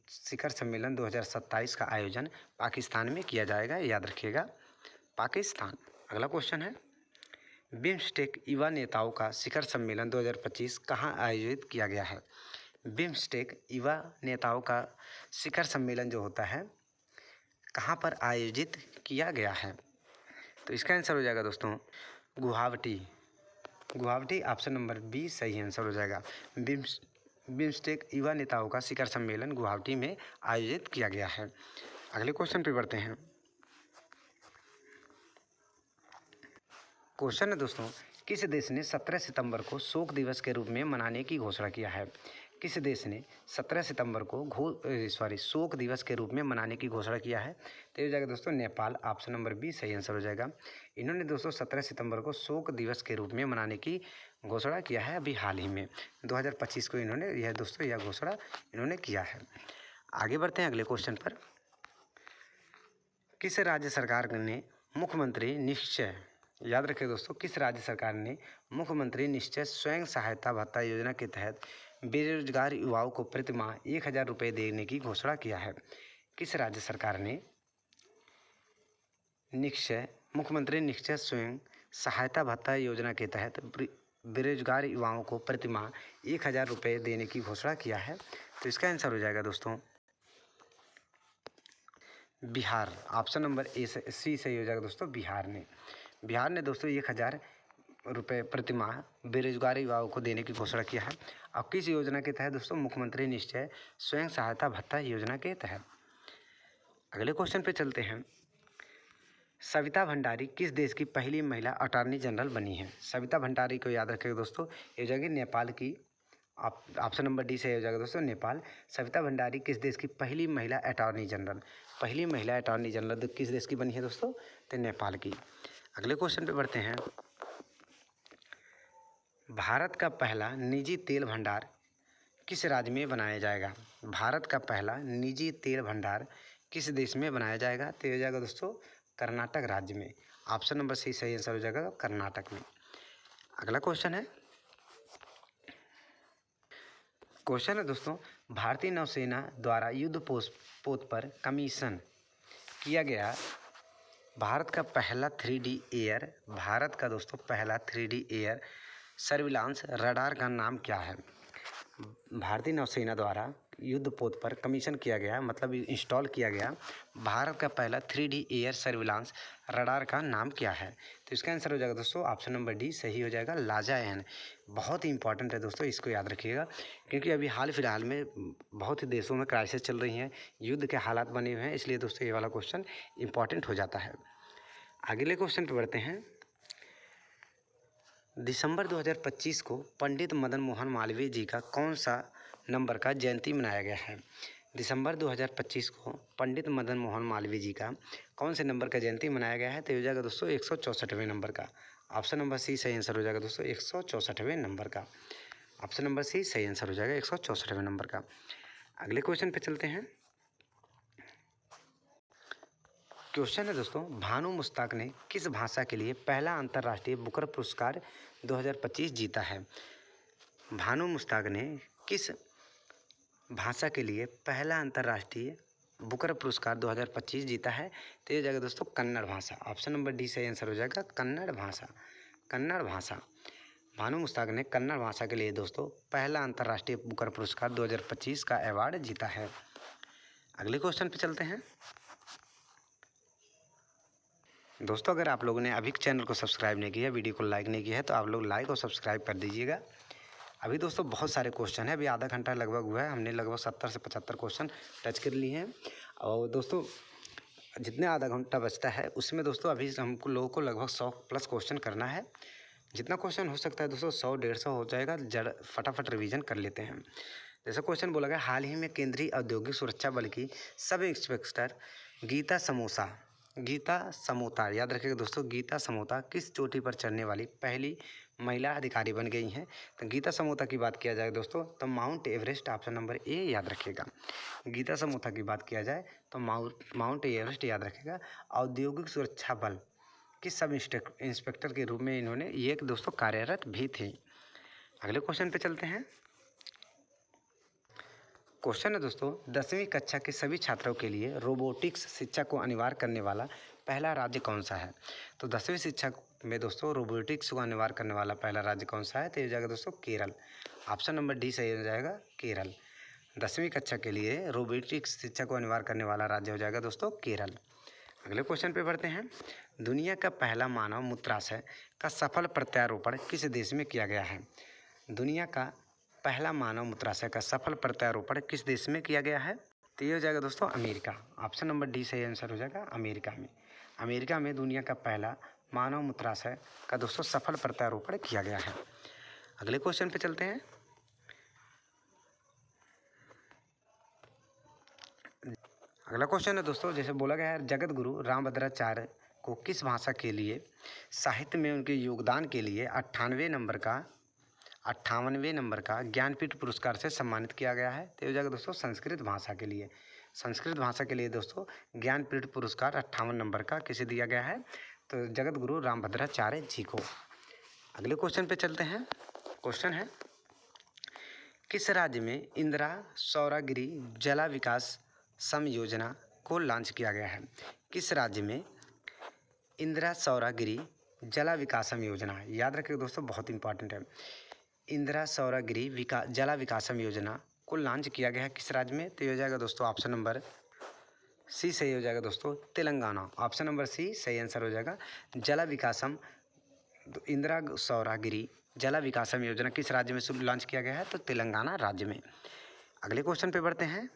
A: शिखर सम्मेलन 2027 का आयोजन पाकिस्तान में किया जाएगा, याद रखिएगा पाकिस्तान। अगला क्वेश्चन है बिम्स्टेक युवा नेताओं का शिखर सम्मेलन 2025 कहाँ आयोजित किया गया है? बिम्स्टेक युवा नेताओं का शिखर सम्मेलन जो होता है कहाँ पर आयोजित किया गया है? तो इसका आंसर हो जाएगा दोस्तों गुवाहाटी। ऑप्शन नंबर बी सही आंसर हो जाएगा। बिम्स्टेक युवा नेताओं का शिखर सम्मेलन गुवाहाटी में आयोजित किया गया है। अगले क्वेश्चन पे बढ़ते हैं। क्वेश्चन है दोस्तों किस देश ने 17 सितंबर को शोक दिवस के रूप में मनाने की घोषणा किया है? किस देश ने 17 सितंबर को शोक दिवस के रूप में मनाने की घोषणा किया है? तो ये हो जाएगा दोस्तों नेपाल। ऑप्शन नंबर बी सही आंसर हो जाएगा। इन्होंने दोस्तों 17 सितंबर को शोक दिवस के रूप में मनाने की घोषणा किया है अभी हाल ही में 2025 को इन्होंने यह घोषणा इन्होंने किया है। आगे बढ़ते हैं अगले क्वेश्चन पर। किस राज्य सरकार ने मुख्यमंत्री निश्चय, याद रखिए दोस्तों, किस राज्य सरकार ने मुख्यमंत्री निश्चय स्वयं सहायता भत्ता योजना के तहत बेरोजगार युवाओं को प्रति माह 1000 रुपये देने की घोषणा किया है? किस राज्य सरकार ने मुख्यमंत्री निश्चय स्वयं सहायता भत्ता योजना के तहत बेरोजगार युवाओं को प्रति माह 1000 रुपये देने की घोषणा किया है? तो इसका आंसर हो जाएगा दोस्तों बिहार। ऑप्शन नंबर सी सही हो जाएगा दोस्तों। बिहार ने दोस्तों 1000 रुपये प्रति माह बेरोजगार युवाओं को देने की घोषणा किया है। अब किस योजना के तहत दोस्तों? मुख्यमंत्री निश्चय स्वयं सहायता भत्ता योजना के तहत। अगले क्वेश्चन पे चलते हैं। सविता भंडारी किस देश की पहली महिला अटॉर्नी जनरल बनी है? सविता भंडारी को याद रखिएगा दोस्तों, ये हो जाएगी नेपाल की। ऑप्शन नंबर डी से हो जाएगा दोस्तों नेपाल। सविता भंडारी किस देश की पहली महिला अटॉर्नी जनरल किस देश की बनी है दोस्तों? तो नेपाल की। अगले क्वेश्चन पे बढ़ते हैं। भारत का पहला निजी तेल भंडार किस राज्य में बनाया जाएगा? भारत का पहला निजी तेल भंडार किस देश में बनाया जाएगा? तो हो जाएगा दोस्तों कर्नाटक राज्य में। ऑप्शन नंबर सी सही आंसर हो जाएगा कर्नाटक में। अगला क्वेश्चन है दोस्तों, भारतीय नौसेना द्वारा युद्ध पोत पर कमीशन किया गया भारत का पहला 3D एयर सर्विलांस रडार का नाम क्या है? भारतीय नौसेना द्वारा युद्ध पोत पर कमीशन किया गया, मतलब इंस्टॉल किया गया भारत का पहला 3D एयर सर्विलांस रडार का नाम क्या है? तो इसका आंसर हो जाएगा दोस्तों ऑप्शन नंबर डी सही हो जाएगा लाजाएन। बहुत ही इंपॉर्टेंट है दोस्तों, इसको याद रखिएगा, क्योंकि अभी हाल फिलहाल में बहुत ही देशों में क्राइसिस चल रही हैं, युद्ध के हालात बने हुए हैं, इसलिए दोस्तों ये वाला क्वेश्चन इंपॉर्टेंट हो जाता है। अगले क्वेश्चन पर बढ़ते हैं। दिसंबर 2025 को पंडित मदन मोहन मालवीय जी का कौन सा नंबर का जयंती मनाया गया है? दिसंबर 2025 को पंडित मदन मोहन मालवीय जी का कौन से नंबर का जयंती मनाया गया है? तो हो जाएगा दोस्तों 164वें नंबर का। ऑप्शन नंबर सी सही आंसर हो जाएगा दोस्तों 164वें नंबर का। ऑप्शन नंबर सी सही आंसर हो जाएगा 164वें नंबर का। अगले क्वेश्चन पे चलते हैं। क्वेश्चन है दोस्तों, भानु मुश्ताक ने किस भाषा के लिए पहला अंतर्राष्ट्रीय बुकर पुरस्कार 2025 जीता है? भानु मुश्ताक ने किस भाषा के लिए पहला अंतर्राष्ट्रीय बुकर पुरस्कार 2025 जीता है? तो ये जाएगा दोस्तों कन्नड़ भाषा। ऑप्शन नंबर डी सही आंसर हो जाएगा कन्नड़ भाषा। भानु मुश्ताक ने कन्नड़ भाषा के लिए दोस्तों पहला अंतर्राष्ट्रीय बुकर पुरस्कार 2025 का अवार्ड जीता है। अगले क्वेश्चन पे चलते हैं। दोस्तों अगर आप लोगों ने अभी चैनल को सब्सक्राइब नहीं किया, वीडियो को लाइक नहीं किया है, तो आप लोग लाइक और सब्सक्राइब कर दीजिएगा। अभी दोस्तों बहुत सारे क्वेश्चन है, अभी आधा घंटा लगभग हुआ है, हमने लगभग 70 से 75 क्वेश्चन टच कर लिए हैं। और दोस्तों जितने आधा घंटा बचता है उसमें दोस्तों अभी हमको लोगों को लगभग 100+ क्वेश्चन करना है। जितना क्वेश्चन हो सकता है दोस्तों 100-150 हो जाएगा, फटाफट रिवीजन कर लेते हैं। जैसा क्वेश्चन बोला गया, हाल ही में केंद्रीय औद्योगिक सुरक्षा बल की सब इंस्पेक्टर गीता समोता, याद रखिएगा दोस्तों, गीता समोता किस चोटी पर चढ़ने वाली पहली महिला अधिकारी बन गई हैं? तो गीता समोता की बात किया जाए दोस्तों तो mount Everest, option number A याद रखिएगा। गीता समोता की बात किया जाए तो माउंट एवरेस्ट याद रखिएगा। औद्योगिक सुरक्षा बल के सब इंस्पेक्टर के रूप में इन्होंने ये दोस्तों कार्यरत भी थे। अगले क्वेश्चन पे चलते हैं। क्वेश्चन है दोस्तों, 10वीं कक्षा के सभी छात्रों के लिए रोबोटिक्स शिक्षा को अनिवार्य करने वाला पहला राज्य कौन सा है? तो 10वीं शिक्षा में दोस्तों रोबोटिक्स को अनिवार्य करने वाला पहला राज्य कौन सा है? तो ये जाएगा दोस्तों केरल। ऑप्शन नंबर डी सही हो जाएगा केरल। 10वीं कक्षा के लिए रोबोटिक्स शिक्षा को अनिवार्य करने वाला राज्य हो जाएगा दोस्तों केरल। अगले क्वेश्चन पे बढ़ते हैं। दुनिया का पहला मानव मूत्राशय का सफल प्रत्यारोपण किस देश में किया गया है? दुनिया का पहला मानव मूत्राशय का सफल प्रत्यारोपण किस देश में किया गया है? तो ये हो जाएगा दोस्तों अमेरिका। ऑप्शन नंबर डी सही आंसर हो जाएगा अमेरिका में दुनिया का पहला मानव मूत्राशय का दोस्तों सफल प्रत्यारोपण किया गया है। अगले क्वेश्चन पे चलते हैं। अगला क्वेश्चन है दोस्तों, जैसे बोला गया है जगत गुरु रामभद्राचार्य को किस भाषा के लिए साहित्य में उनके योगदान के लिए 58वें नंबर का ज्ञानपीठ पुरस्कार से सम्मानित किया गया है? तो ये हो जाएगा दोस्तों संस्कृत भाषा के लिए। संस्कृत भाषा के लिए दोस्तों ज्ञानपीठ पुरस्कार 58 नंबर का किसे दिया गया है? तो जगत गुरु रामभद्राचार्य जी को। अगले क्वेश्चन पे चलते हैं। क्वेश्चन है, किस राज्य में इंदिरा सौरागिरी जला विकास सम योजना को लॉन्च किया गया है? किस राज्य में इंदिरा सौरागिरी जला विकासम योजना, याद रखिए दोस्तों बहुत इंपॉर्टेंट है, इंदिरा सौरागिरी जला विकासम योजना को लॉन्च किया गया है किस राज्य में? तो ये हो जाएगा दोस्तों ऑप्शन नंबर सी सही हो जाएगा दोस्तों, तेलंगाना। ऑप्शन नंबर सी सही आंसर हो जाएगा। जला विकासम इंदिरा सौरागिरी जला विकासम योजना किस राज्य में लॉन्च किया गया है? तो तेलंगाना राज्य में। अगले क्वेश्चन पे बढ़ते हैं।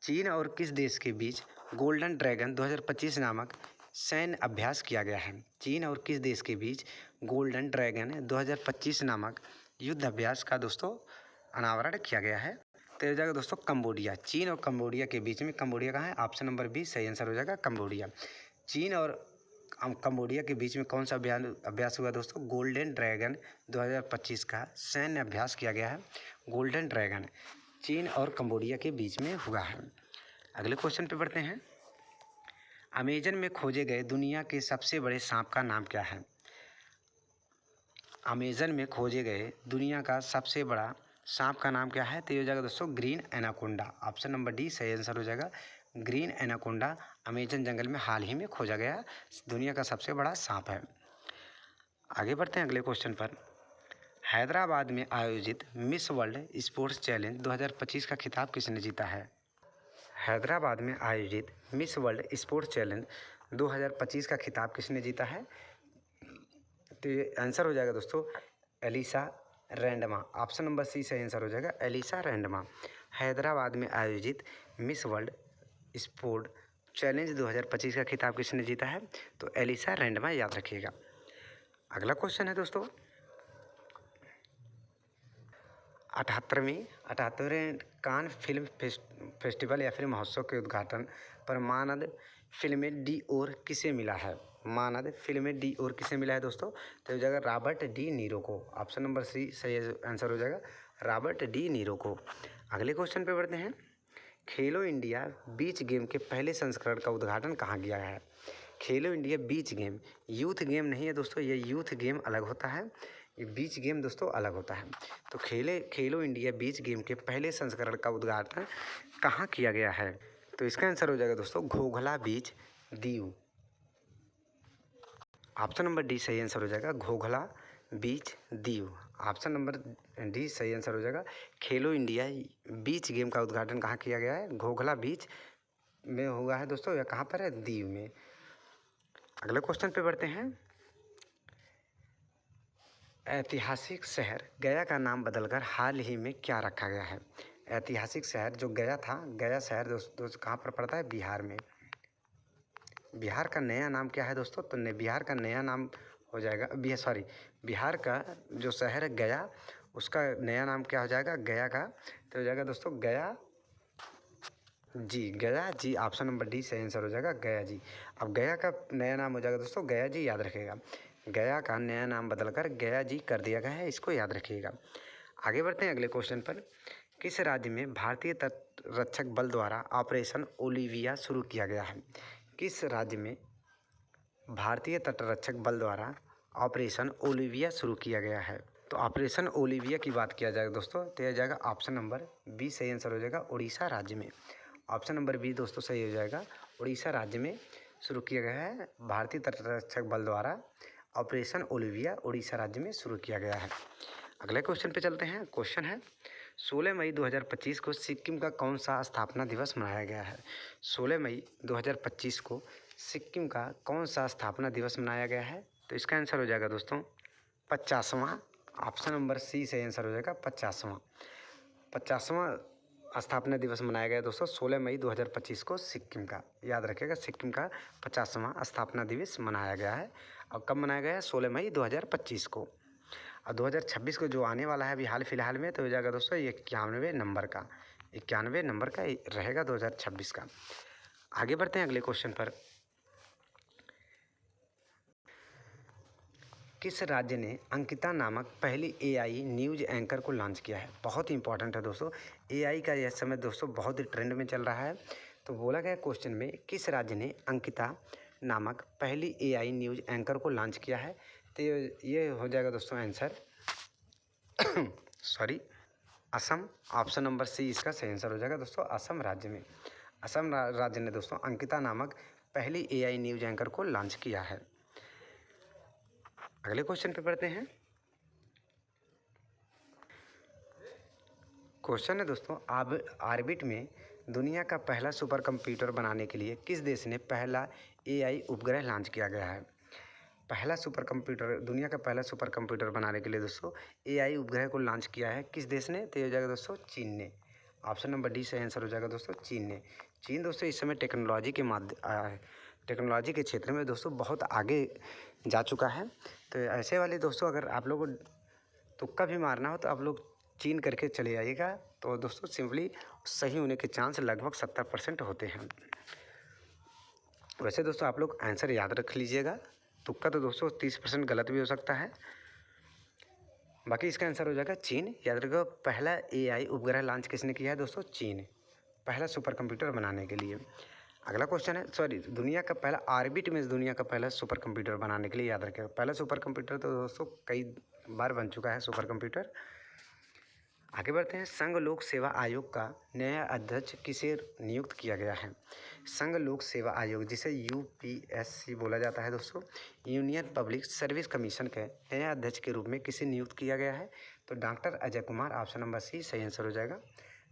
A: चीन और किस देश के बीच गोल्डन ड्रैगन 2025 नामक सैन्य अभ्यास किया गया है? चीन और किस देश के बीच गोल्डन ड्रैगन 2025 नामक युद्ध अभ्यास का दोस्तों अनावरण किया गया है? तो हो जाएगा दोस्तों कंबोडिया। चीन और कंबोडिया के बीच में, कंबोडिया कहाँ है? ऑप्शन नंबर बी सही आंसर हो जाएगा कंबोडिया। चीन और कंबोडिया के बीच में कौन सा अभ्यास हुआ दोस्तों? गोल्डन ड्रैगन 2025 का सैन्य अभ्यास किया गया है। गोल्डन ड्रैगन चीन और कंबोडिया के बीच में हुआ है। अगले क्वेश्चन पे बढ़ते हैं। अमेजन में खोजे गए दुनिया के सबसे बड़े सांप का नाम क्या है? अमेजन में खोजे गए दुनिया का सबसे बड़ा सांप का नाम क्या है? तो ये हो जाएगा दोस्तों green anaconda. Option number D सही आंसर हो जाएगा। ग्रीन एनाकोंडा अमेजन जंगल में हाल ही में खोजा गया दुनिया का सबसे बड़ा सांप है। आगे बढ़ते हैं अगले क्वेश्चन पर। हैदराबाद में आयोजित मिस वर्ल्ड स्पोर्ट्स चैलेंज 2025 का खिताब किसने जीता है? हैदराबाद में आयोजित मिस वर्ल्ड स्पोर्ट्स चैलेंज 2025 का खिताब किसने जीता है? तो ये आंसर हो जाएगा दोस्तों एलिसा रैंडमा। ऑप्शन नंबर सी सही आंसर हो जाएगा एलिसा रैंडमा। हैदराबाद में आयोजित मिस वर्ल्ड स्पोर्ट चैलेंज 2025 का खिताब किसने जीता है? तो एलिसा रैंडमा, याद रखिएगा। अगला क्वेश्चन है दोस्तों 78वें कान फिल्म फेस्टिवल या फिर महोत्सव के उद्घाटन पर मानद फिल्में डी और किसे मिला है? मानद फिल्में डी और किसे मिला है दोस्तों? तो हो जाएगा रॉबर्ट डी नीरो को। ऑप्शन नंबर सी सही आंसर हो जाएगा रॉबर्ट डी नीरो को। अगले क्वेश्चन पे बढ़ते हैं। खेलो इंडिया बीच गेम के पहले संस्करण का उद्घाटन कहाँ किया है? खेलो India beach game youth game नहीं है दोस्तों, ये यूथ गेम अलग होता है, ये बीच गेम दोस्तों अलग होता है। तो खेलो इंडिया बीच गेम के पहले संस्करण का उद्घाटन कहाँ किया गया है? तो इसका आंसर हो जाएगा दोस्तों घोघला बीच दीव। ऑप्शन नंबर डी सही आंसर हो जाएगा घोघला बीच दीव। ऑप्शन नंबर डी सही आंसर हो जाएगा। खेलो इंडिया बीच गेम का उद्घाटन कहाँ किया गया है? घोघला बीच में हुआ है दोस्तों, या कहाँ पर है? दीव में। अगले क्वेश्चन पे बढ़ते हैं। ऐतिहासिक शहर गया का नाम बदलकर हाल ही में क्या रखा गया है? ऐतिहासिक शहर जो गया था, गया शहर दोस्तों कहाँ पर पड़ता है? बिहार में। बिहार का नया नाम क्या है दोस्तों? तो बिहार का नया नाम हो जाएगा बिहार का जो शहर है गया, उसका नया नाम क्या हो जाएगा? गया का तो हो जाएगा दोस्तों गया जी। ऑप्शन नंबर डी सही आंसर हो जाएगा गया जी। अब गया का नया नाम हो जाएगा दोस्तों गया जी, याद रखिएगा। गया का नया नाम बदलकर गया जी कर दिया गया है, इसको याद रखिएगा। आगे बढ़ते हैं अगले क्वेश्चन पर। किस राज्य में भारतीय तट रक्षक बल द्वारा ऑपरेशन ओलिविया शुरू किया गया है? किस राज्य में भारतीय तट रक्षक बल द्वारा ऑपरेशन ओलिविया शुरू किया गया है? तो ऑपरेशन ओलिविया की बात किया जाएगा दोस्तों तो यह जाएगा ऑप्शन नंबर बी सही आंसर हो जाएगा उड़ीसा राज्य में। ऑप्शन नंबर बी दोस्तों सही हो जाएगा, उड़ीसा राज्य में शुरू किया गया है भारतीय तटरक्षक बल द्वारा ऑपरेशन ओलिविया, उड़ीसा राज्य में शुरू किया गया है। अगले क्वेश्चन पे चलते हैं। क्वेश्चन है 16 मई 2025 को सिक्किम का कौन सा स्थापना दिवस मनाया गया है? 16 मई 2025 को सिक्किम का कौन सा स्थापना दिवस मनाया गया है? तो इसका आंसर हो जाएगा दोस्तों 50वां। ऑप्शन नंबर सी सही आंसर हो जाएगा 50वां स्थापना दिवस मनाया गया दोस्तों 16 मई 2025 को सिक्किम का, याद रखिएगा। सिक्किम का 50वां स्थापना दिवस मनाया गया है। और कब मनाया गया है? 16 मई 2025 को। और 2026 को जो आने वाला है अभी हाल फिलहाल में, तो हो जाएगा दोस्तों 91वें नंबर का, 91 नंबर का रहेगा 2026 का। आगे बढ़ते हैं अगले क्वेश्चन पर। किस राज्य ने अंकिता नामक पहली एआई न्यूज़ एंकर को लॉन्च किया है? बहुत ही इंपॉर्टेंट है दोस्तों, एआई का यह समय दोस्तों बहुत ही ट्रेंड में चल रहा है। तो बोला गया क्वेश्चन में किस राज्य ने अंकिता नामक पहली एआई न्यूज़ एंकर को लॉन्च किया है? तो ये हो जाएगा दोस्तों answer sorry Assam. Option number C इसका सही आंसर हो जाएगा दोस्तों, असम राज्य में। असम राज्य ने दोस्तों अंकिता नामक पहली एआई न्यूज़ एंकर को लॉन्च किया है। अगले क्वेश्चन पे पढ़ते हैं। क्वेश्चन है दोस्तों, ऑर्बिट में दुनिया का पहला सुपर कंप्यूटर बनाने के लिए किस देश ने पहला एआई उपग्रह लॉन्च किया गया है? पहला सुपर कंप्यूटर, दुनिया का पहला सुपर कंप्यूटर बनाने के लिए दोस्तों एआई उपग्रह को लॉन्च किया है किस देश ने? तो ये हो जाएगा दोस्तों चीन ने। ऑप्शन नंबर डी सही आंसर हो जाएगा दोस्तों, चीन ने। चीन दोस्तों इस समय टेक्नोलॉजी के क्षेत्र में दोस्तों बहुत आगे जा चुका है। तो ऐसे वाले दोस्तों अगर आप लोग को तुक्का भी मारना हो तो आप लोग चीन करके चले आइएगा, तो दोस्तों सिंपली सही होने के चांस लगभग 70% होते हैं। वैसे दोस्तों आप लोग आंसर याद रख लीजिएगा, तुक्का तो दोस्तों 30% गलत भी हो सकता है। बाकी इसका आंसर हो जाएगा चीन। याद रखो, पहला एआई उपग्रह लॉन्च किसने किया है दोस्तों? चीन, पहला सुपर कंप्यूटर बनाने के लिए। अगला क्वेश्चन है, सॉरी, दुनिया का पहला ऑर्बिट में दुनिया का पहला सुपर कंप्यूटर बनाने के लिए, याद रखेगा पहला सुपर कंप्यूटर तो दोस्तों कई बार बन चुका है सुपर कंप्यूटर। आगे बढ़ते हैं। संघ लोक सेवा आयोग का नया अध्यक्ष किसे नियुक्त किया गया है? संघ लोक सेवा आयोग, जिसे यूपीएससी बोला जाता है दोस्तों, यूनियन पब्लिक सर्विस कमीशन के नया अध्यक्ष के रूप में किसे नियुक्त किया गया है? तो doctor Ajay Kumar. Option number C सही आंसर हो जाएगा,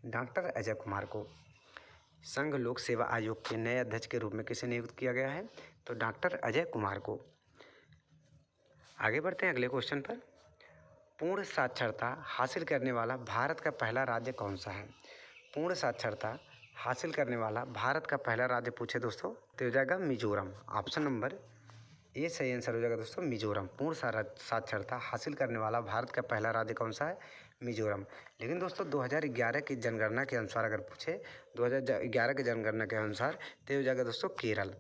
A: डॉक्टर अजय कुमार को संघ लोक सेवा आयोग के नए अध्यक्ष के रूप में किसे नियुक्त किया गया है? तो डॉक्टर अजय कुमार को। आगे बढ़ते हैं अगले क्वेश्चन पर। पूर्ण साक्षरता हासिल करने वाला भारत का पहला राज्य कौन सा है? पूर्ण साक्षरता हासिल करने वाला भारत का पहला राज्य पूछे दोस्तों तो हो जाएगा मिजोरम। ऑप्शन नंबर ए सही आंसर हो जाएगा दोस्तों, मिजोरम। पूर्ण साक्षरता हासिल करने वाला भारत का पहला राज्य कौन सा है? मिजोरम। लेकिन दोस्तों 2011 की जनगणना के अनुसार अगर पूछे, 2011 की जनगणना के अनुसार तो हो जाएगा दोस्तों केरल।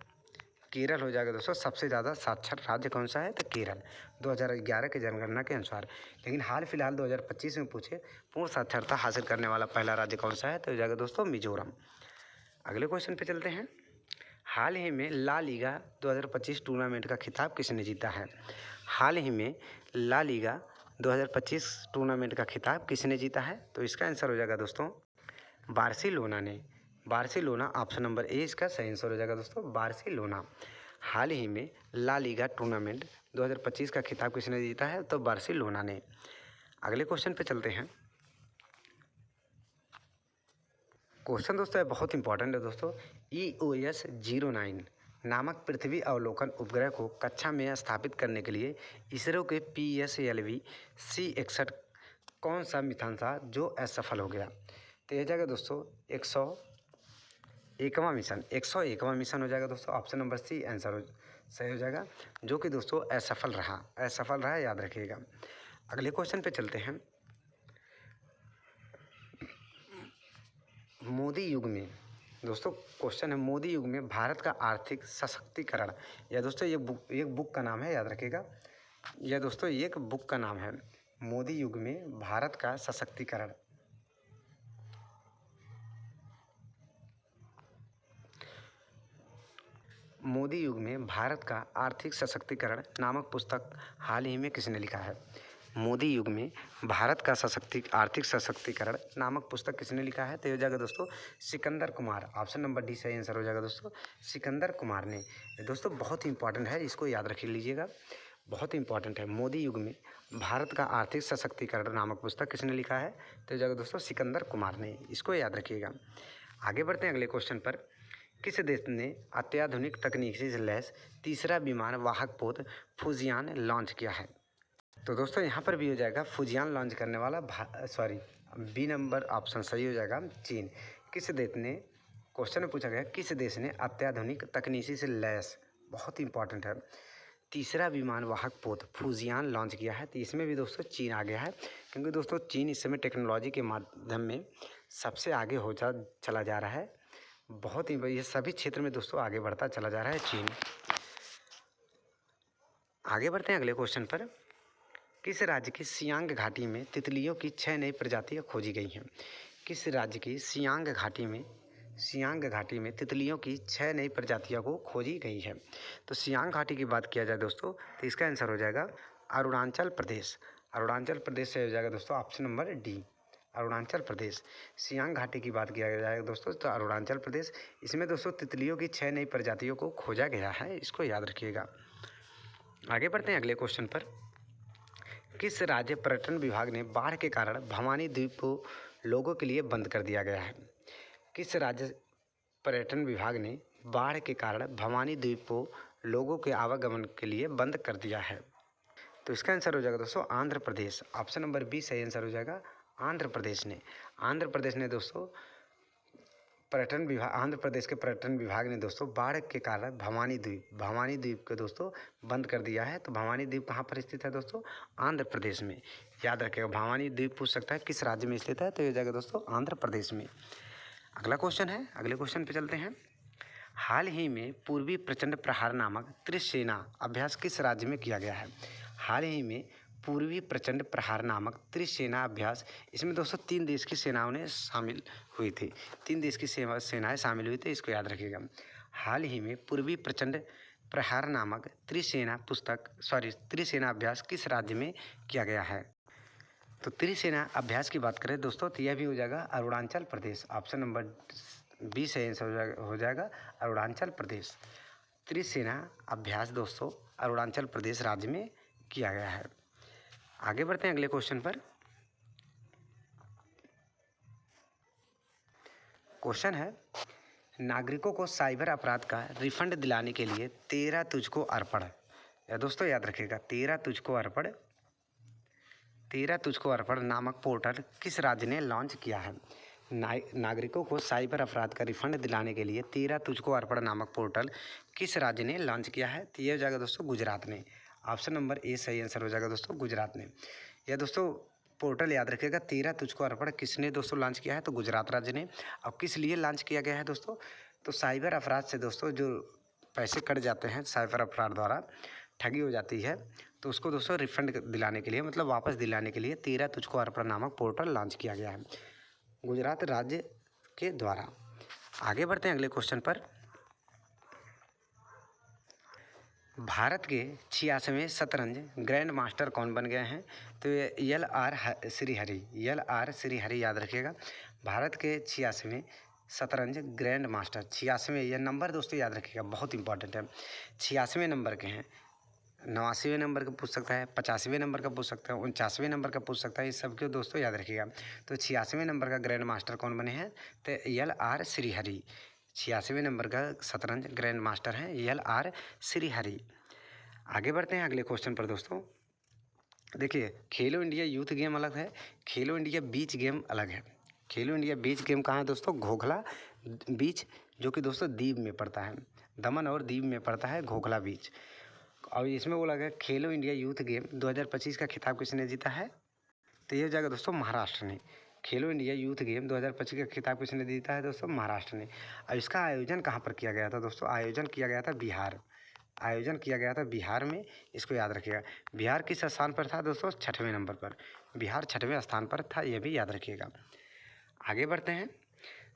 A: केरल हो जाएगा दोस्तों सबसे ज़्यादा साक्षर राज्य कौन सा है? तो केरल, 2011 के जनगणना के अनुसार। लेकिन हाल फिलहाल 2025 में पूछे पूर्ण साक्षरता हासिल करने वाला पहला राज्य कौन सा है? तो हो जाएगा दोस्तों मिजोरम। अगले क्वेश्चन पे चलते हैं। हाल ही में ला लीगा 2025 टूर्नामेंट का खिताब किसने जीता है? हाल ही में ला लीगा 2025 टूर्नामेंट का खिताब किसने जीता है? तो इसका आंसर हो जाएगा दोस्तों बार्सिलोना ने। बार्सिलोना, ऑप्शन नंबर ए इसका सही आंसर हो जाएगा दोस्तों, बार्सिलोना। हाल ही में ला लीगा टूर्नामेंट 2025 का खिताब किसने जीता है? तो बार्सिलोना ने। अगले क्वेश्चन पे चलते हैं। क्वेश्चन दोस्तों बहुत इंपॉर्टेंट है दोस्तों। EOS-09 नामक पृथ्वी अवलोकन उपग्रह को कक्षा में स्थापित करने के लिए इसरो के PSLV C61 कौन सा मिशन था जो असफल हो गया? तो यह जाएगा दोस्तों 101वां मिशन, 101वां मिशन हो जाएगा दोस्तों। ऑप्शन नंबर सी आंसर सही हो जाएगा, जो कि दोस्तों असफल रहा, याद रखिएगा। अगले क्वेश्चन पे चलते हैं। मोदी युग में दोस्तों क्वेश्चन है, मोदी युग में भारत का आर्थिक सशक्तिकरण, या दोस्तों ये एक बुक का नाम है, याद रखिएगा। यह दोस्तों एक बुक का नाम है, मोदी युग में भारत का सशक्तिकरण। मोदी युग में भारत का आर्थिक सशक्तिकरण नामक पुस्तक हाल ही में किसने लिखा है? मोदी युग में भारत का आर्थिक सशक्तिकरण नामक पुस्तक किसने लिखा है? तो हो जाएगा दोस्तों Sikandar Kumar. Option number D सही आंसर हो जाएगा दोस्तों, सिकंदर कुमार ने। दोस्तों बहुत इंपॉर्टेंट है, इसको याद रख लीजिएगा, बहुत इंपॉर्टेंट है। मोदी युग में भारत का आर्थिक सशक्तिकरण नामक पुस्तक किसने लिखा है? तो हो जाएगा दोस्तों सिकंदर कुमार ने, इसको याद रखिएगा। आगे बढ़ते हैं अगले क्वेश्चन पर। किस देश ने अत्याधुनिक तकनीक से लैस तीसरा विमान वाहक पोत फुजियान लॉन्च किया है? तो दोस्तों यहाँ पर भी हो जाएगा फुजियान लॉन्च करने वाला बी नंबर ऑप्शन सही हो जाएगा, चीन। किस देश ने, क्वेश्चन में पूछा गया किस देश ने अत्याधुनिक तकनीकी से लैस, बहुत इंपॉर्टेंट है, तीसरा विमान वाहक पोत फूजियान लॉन्च किया है। तो इसमें भी दोस्तों चीन आ गया है, क्योंकि दोस्तों चीन इस समय टेक्नोलॉजी के माध्यम में सबसे आगे चला जा रहा है। बहुत ही ये सभी क्षेत्र में दोस्तों आगे बढ़ता चला जा रहा है चीन। आगे बढ़ते हैं अगले क्वेश्चन पर। किस राज्य की सियांग घाटी में तितलियों की 6 नई प्रजातियां खोजी गई हैं? किस राज्य की सियांग घाटी में तितलियों की 6 नई प्रजातियों को खोजी गई है? तो सियांग घाटी की बात किया जाए दोस्तों, तो इसका आंसर हो जाएगा अरुणाचल प्रदेश। अरुणाचल प्रदेश से हो जाएगा दोस्तों option number D, Arunachal Pradesh. Siang घाटी की बात किया जाएगा दोस्तों तो अरुणाचल प्रदेश। इसमें दोस्तों तितलियों की 6 नई प्रजातियों को खोजा गया है, इसको याद रखिएगा। आगे बढ़ते हैं अगले क्वेश्चन पर। किस राज्य पर्यटन विभाग ने बाढ़ के कारण भवानी द्वीप को लोगों के लिए बंद कर दिया गया है? किस राज्य पर्यटन विभाग ने बाढ़ के कारण भवानी द्वीप को लोगों के आवागमन के लिए बंद कर दिया है? तो इसका आंसर हो जाएगा दोस्तों Andhra Pradesh. Option number B सही आंसर हो जाएगा। आंध्र प्रदेश ने दोस्तों आंध्र प्रदेश के पर्यटन विभाग ने दोस्तों बाढ़ के कारण भवानी द्वीप को दोस्तों बंद कर दिया है। तो भवानी द्वीप कहाँ पर स्थित है दोस्तों? आंध्र प्रदेश में। याद रखिएगा, भवानी द्वीप पूछ सकता है किस राज्य में स्थित है, तो ये जाएगा दोस्तों आंध्र प्रदेश में। अगला क्वेश्चन है, अगले क्वेश्चन पे चलते हैं। हाल ही में पूर्वी प्रचंड प्रहार नामक त्रिसेना अभ्यास किस राज्य में किया गया है? हाल ही में पूर्वी प्रचंड प्रहार नामक त्रिसेना अभ्यास, इसमें दोस्तों 3 देश की सेनाओं ने शामिल हुई थी। 3 देश की सेनाएं शामिल हुई थी, इसको याद रखिएगा। हाल ही में पूर्वी प्रचंड प्रहार नामक त्रिसेना अभ्यास किस राज्य में किया गया है? तो त्रिसेना अभ्यास की बात करें दोस्तों तो यह भी हो जाएगा Arunachal Pradesh. Option number B सही आंसर हो जाएगा अरुणाचल प्रदेश। त्रिसेना अभ्यास दोस्तों अरुणाचल प्रदेश राज्य में किया गया है। आगे बढ़ते हैं अगले क्वेश्चन पर। क्वेश्चन है, नागरिकों को साइबर अपराध का रिफंड दिलाने के लिए 13 तुझको अर्पण, या दोस्तों याद रखिएगा 13 तुझको अर्पण नामक पोर्टल किस राज्य ने लॉन्च किया है? नागरिकों को साइबर अपराध का रिफंड दिलाने के लिए 13 तुझको अर्पण नामक पोर्टल किस राज्य ने लॉन्च किया है? तो ये हो जाएगा दोस्तों गुजरात ने। ऑप्शन नंबर ए सही आंसर हो जाएगा दोस्तों गुजरात ने। यह दोस्तों पोर्टल याद रखिएगा 13 तुझको अर्पण किसने दोस्तों लॉन्च किया है? तो गुजरात राज्य ने। और किस लिए लॉन्च किया गया है दोस्तों? तो साइबर अपराध से दोस्तों जो पैसे कट जाते हैं, साइबर अपराध द्वारा ठगी हो जाती है, तो उसको दोस्तों रिफंड दिलाने के लिए, मतलब वापस दिलाने के लिए 13 तुझको अर्पण नामक पोर्टल लॉन्च किया गया है गुजरात राज्य के द्वारा। आगे बढ़ते हैं अगले क्वेश्चन पर। भारत के 86वें शतरंज ग्रैंड मास्टर कौन बन गए हैं? तो ये एल.आर. श्रीहरि याद रखिएगा। भारत के 86वें शतरंज ग्रैंड मास्टर, 86वें, यह नंबर दोस्तों याद रखिएगा, बहुत इंपॉर्टेंट है। 86वें नंबर के हैं, 89वें नंबर का पूछ सकता है, 85वें नंबर का पूछ सकता है, 49वें नंबर का पूछ सकता है, इस सब को दोस्तों याद रखिएगा। तो 86वें नंबर का ग्रैंड मास्टर कौन बने हैं? तो एल.आर. श्रीहरि। 86वें नंबर का शतरंज ग्रैंड मास्टर हैं एल.आर. श्रीहरि। आगे बढ़ते हैं अगले क्वेश्चन पर दोस्तों। देखिए, खेलो इंडिया यूथ गेम अलग है, खेलो इंडिया बीच गेम अलग है। खेलो इंडिया बीच गेम कहाँ है दोस्तों? घोघला बीच, जो कि दोस्तों दीव में पड़ता है, दमन और दीव में पड़ता है घोघला बीच। और इसमें बोला गया खेलो इंडिया यूथ गेम 2025 का खिताब किसने जीता है? तो ये हो जाएगा दोस्तों महाराष्ट्र ने। खेलो इंडिया यूथ गेम 2025 का खिताब किसने जीता है दोस्तों? महाराष्ट्र ने। और इसका आयोजन कहाँ पर किया गया था दोस्तों? आयोजन किया गया था बिहार में, इसको याद रखिएगा। बिहार किस स्थान पर था दोस्तों? 6वें नंबर पर। बिहार 6वें स्थान पर था, यह भी याद रखिएगा। आगे बढ़ते हैं।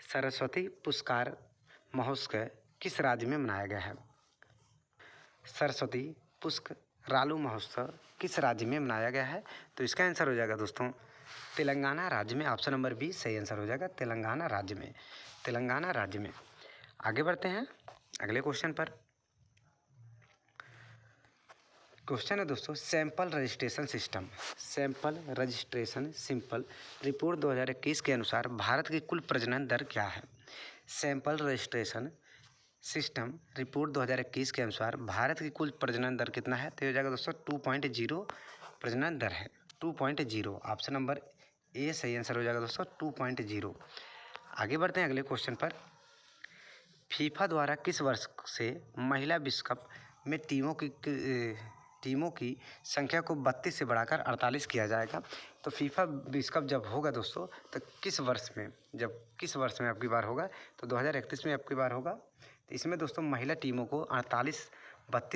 A: सरस्वती पुरस्कार महोत्सव किस राज्य में मनाया गया है? सरस्वती पुरस्कारालु महोत्सव किस राज्य में मनाया गया है? तो इसका आंसर हो जाएगा दोस्तों तेलंगाना राज्य में। ऑप्शन नंबर बी सही आंसर हो जाएगा तेलंगाना राज्य में। आगे बढ़ते हैं अगले क्वेश्चन पर। क्वेश्चन है दोस्तों, सैंपल रजिस्ट्रेशन सिंपल रिपोर्ट 2021 के अनुसार भारत की कुल प्रजनन दर क्या है? सैंपल रजिस्ट्रेशन सिस्टम रिपोर्ट 2021 के अनुसार भारत की कुल प्रजनन दर कितना है? तो हो जाएगा दोस्तों 2.0 प्रजनन दर है, 2.0। ऑप्शन नंबर ए सही आंसर हो जाएगा दोस्तों 2.0। आगे बढ़ते हैं अगले क्वेश्चन पर। फीफा द्वारा किस वर्ष से महिला विश्व कप में टीमों की संख्या को 32 से बढ़ाकर 48 किया जाएगा। तो फीफा विश्व कप जब होगा दोस्तों तो किस वर्ष में अब की बार होगा, तो 2031 में अब की बार होगा। तो इसमें दोस्तों महिला टीमों को 32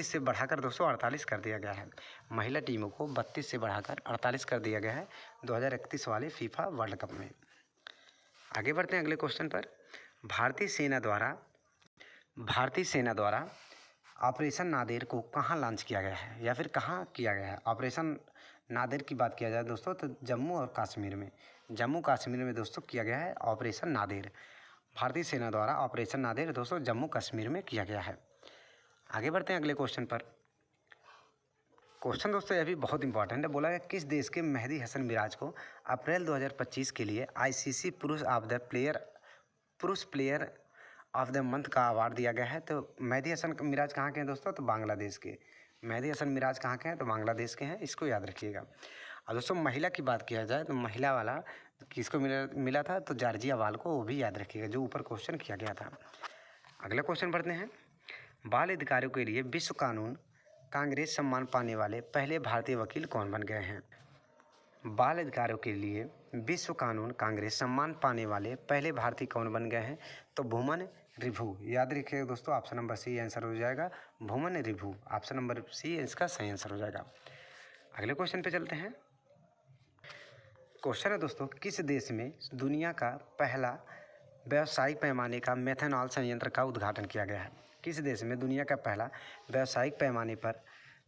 A: से बढ़ाकर दोस्तों 48 कर दिया गया है। महिला टीमों को 32 से बढ़ाकर 48 कर दिया गया है 2031 वाले फीफा वर्ल्ड कप में। आगे बढ़ते हैं अगले क्वेश्चन पर। भारतीय सेना द्वारा ऑपरेशन नादेर को कहाँ लॉन्च किया गया है या फिर कहाँ किया गया है। ऑपरेशन नादेर की बात किया जाए दोस्तों तो जम्मू कश्मीर में दोस्तों किया गया है ऑपरेशन नादेर। भारतीय सेना द्वारा ऑपरेशन नादेर दोस्तों जम्मू कश्मीर में किया गया है। आगे बढ़ते हैं अगले क्वेश्चन पर। क्वेश्चन दोस्तों यह भी बहुत इंपॉर्टेंट है। बोला है किस देश के मेहदी हसन मिराज को अप्रैल 2025 के लिए ICC पुरुष प्लेयर ऑफ द मंथ का अवार्ड दिया गया है। तो मेहदी हसन मिराज कहाँ के हैं दोस्तों, तो बांग्लादेश के। मेहदी हसन मिराज कहाँ के हैं, तो बांग्लादेश के हैं, इसको याद रखिएगा। और दोस्तों महिला की बात किया जाए तो महिला वाला किसको मिला था, तो जॉर्जिया वाल को, वो भी याद रखिएगा जो ऊपर क्वेश्चन किया गया था। अगला क्वेश्चन पढ़ते हैं। बाल अधिकारों के लिए विश्व कानून कांग्रेस सम्मान पाने वाले पहले भारतीय वकील कौन बन गए हैं। बाल अधिकारों के लिए विश्व कानून कांग्रेस सम्मान पाने वाले पहले भारतीय कौन बन गए हैं, तो भूमन रिभू। याद रखिएगा दोस्तों, ऑप्शन नंबर सी आंसर हो जाएगा, Bhuman Ribhu. Option number C इसका सही आंसर हो जाएगा। अगले क्वेश्चन पे चलते हैं। क्वेश्चन है दोस्तों, किस देश में दुनिया का पहला व्यावसायिक पैमाने का मेथनॉल संयंत्र का उद्घाटन किया गया है। किस देश में दुनिया का पहला व्यावसायिक पैमाने पर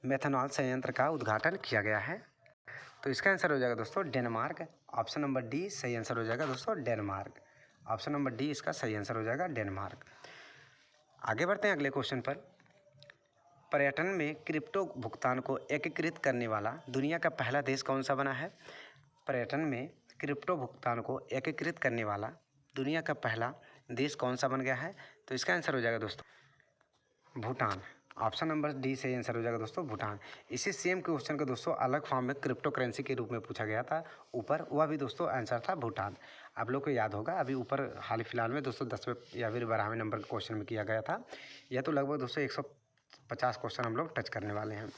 A: मेथनॉल संयंत्र का उद्घाटन किया गया है, तो इसका आंसर हो जाएगा दोस्तों डेनमार्क। ऑप्शन नंबर डी सही आंसर हो जाएगा दोस्तों डेनमार्क। ऑप्शन नंबर डी इसका सही आंसर हो जाएगा डेनमार्क। आगे बढ़ते हैं अगले क्वेश्चन पर। पर्यटन में क्रिप्टो भुगतान को एकीकृत करने वाला दुनिया का पहला देश कौन सा बना है। पर्यटन में क्रिप्टो भुगतान को एकीकृत करने वाला दुनिया का पहला देश कौन सा बन गया है, तो इसका आंसर हो जाएगा दोस्तों भूटान। ऑप्शन नंबर डी से आंसर हो जाएगा दोस्तों भूटान। इसी सेम क्वेश्चन को दोस्तों अलग फॉर्म में क्रिप्टो करेंसी के रूप में पूछा गया था ऊपर, वह भी दोस्तों आंसर था भूटान। आप लोग को याद होगा अभी ऊपर हाल फिलहाल में दोस्तों 10वें या फिर 12वें नंबर के क्वेश्चन में किया गया था। यह तो लगभग दोस्तों 150 क्वेश्चन हम लोग टच करने वाले हैं।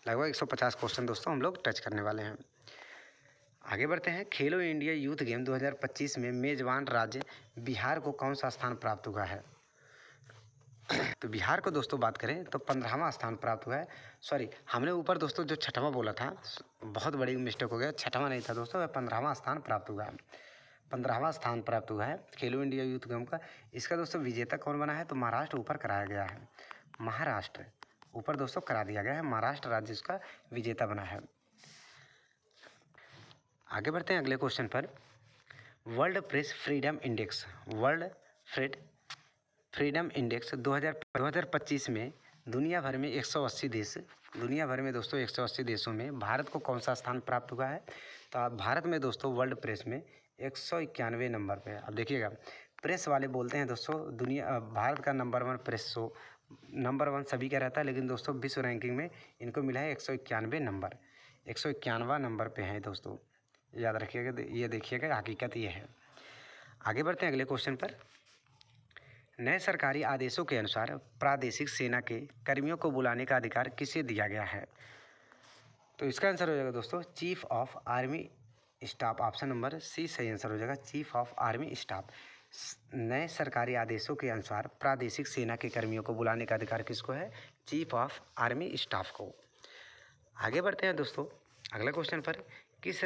A: लगभग 150 क्वेश्चन दोस्तों हम लोग टच करने वाले हैं। आगे बढ़ते हैं। खेलो इंडिया यूथ गेम 2025 में मेजबान राज्य बिहार को कौन सा स्थान प्राप्त हुआ है। तो बिहार को दोस्तों बात करें तो 15वां स्थान प्राप्त हुआ है। सॉरी, हमने ऊपर दोस्तों जो 6वां बोला था, बहुत बड़ी मिस्टेक हो गया, 6वां नहीं था दोस्तों, 15वां स्थान प्राप्त हुआ है। 15वां स्थान प्राप्त हुआ है खेलो इंडिया यूथ गेम का। इसका दोस्तों विजेता कौन बना है, तो महाराष्ट्र ऊपर कराया गया है। महाराष्ट्र ऊपर दोस्तों करा दिया गया है, महाराष्ट्र राज्य इसका विजेता बना है। आगे बढ़ते हैं अगले क्वेश्चन पर। वर्ल्ड प्रेस फ्रीडम इंडेक्स 2025 में दुनिया भर में 180 देशों में भारत को कौन सा स्थान प्राप्त हुआ है। तो भारत में दोस्तों वर्ल्ड प्रेस में 191 नंबर पे। अब देखिएगा, प्रेस वाले बोलते हैं दोस्तों भारत का नंबर 1 प्रेस शो, नंबर 1 सभी का रहता है, लेकिन दोस्तों विश्व रैंकिंग में इनको मिला है 191 नंबर, 191वां नंबर पे है दोस्तों, याद रखिएगा। ये देखिएगा हकीकत ये है। आगे बढ़ते हैं अगले क्वेश्चन पर। नए सरकारी आदेशों के अनुसार प्रादेशिक सेना के कर्मियों को बुलाने का अधिकार किसे दिया गया है, तो इसका आंसर हो जाएगा दोस्तों chief of army staff. Option number C सही आंसर हो जाएगा, चीफ ऑफ आर्मी स्टाफ। नए सरकारी आदेशों के अनुसार प्रादेशिक सेना के कर्मियों को बुलाने का अधिकार किसको है, चीफ ऑफ आर्मी स्टाफ को। आगे बढ़ते हैं दोस्तों अगला क्वेश्चन पर। किस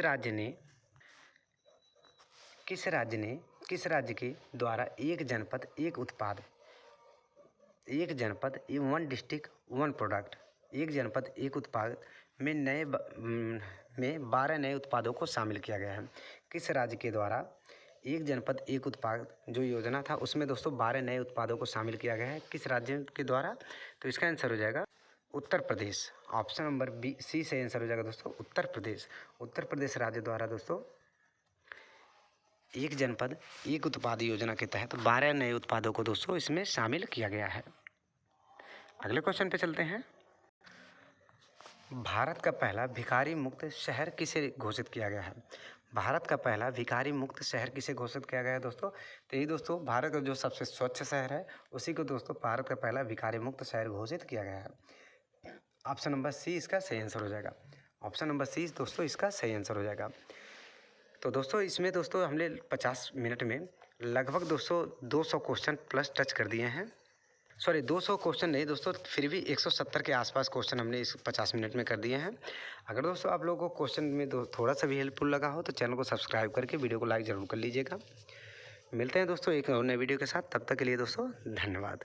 A: राज्य के द्वारा एक जनपद एक उत्पाद वन डिस्ट्रिक्ट वन प्रोडक्ट, एक जनपद एक उत्पाद में 12 नए उत्पादों को शामिल किया गया है। किस राज्य के द्वारा एक जनपद एक उत्पाद जो योजना था उसमें दोस्तों 12 नए उत्पादों को शामिल किया गया है, किस राज्य के द्वारा, तो इसका आंसर हो जाएगा Uttar Pradesh. Option number B C से आंसर हो जाएगा दोस्तों उत्तर प्रदेश। उत्तर प्रदेश राज्य द्वारा दोस्तों एक जनपद एक उत्पाद योजना के तहत 12 नए उत्पादों को दोस्तों इसमें शामिल किया गया है। अगले क्वेश्चन पे चलते हैं। भारत का पहला भिखारी मुक्त शहर किसे घोषित किया गया है। भारत का पहला भिखारी मुक्त शहर किसे घोषित किया गया है दोस्तों, तो यही दोस्तों भारत का जो सबसे स्वच्छ शहर है उसी को दोस्तों भारत का पहला भिखारी मुक्त शहर घोषित किया गया है। ऑप्शन नंबर सी इसका सही आंसर हो जाएगा। ऑप्शन नंबर सी दोस्तों इसका सही आंसर हो जाएगा। तो दोस्तों इसमें दोस्तों हमने 50 मिनट में लगभग दोस्तों 200 क्वेश्चन प्लस टच कर दिए हैं। सॉरी 200 क्वेश्चन नहीं दोस्तों, फिर भी 170 के आसपास क्वेश्चन हमने इस 50 मिनट में कर दिए हैं। अगर दोस्तों आप लोगों को क्वेश्चन में थोड़ा सा भी हेल्पफुल लगा हो तो चैनल को सब्सक्राइब करके वीडियो को लाइक ज़रूर कर लीजिएगा। मिलते हैं दोस्तों एक और नए वीडियो के साथ, तब तक के लिए दोस्तों धन्यवाद।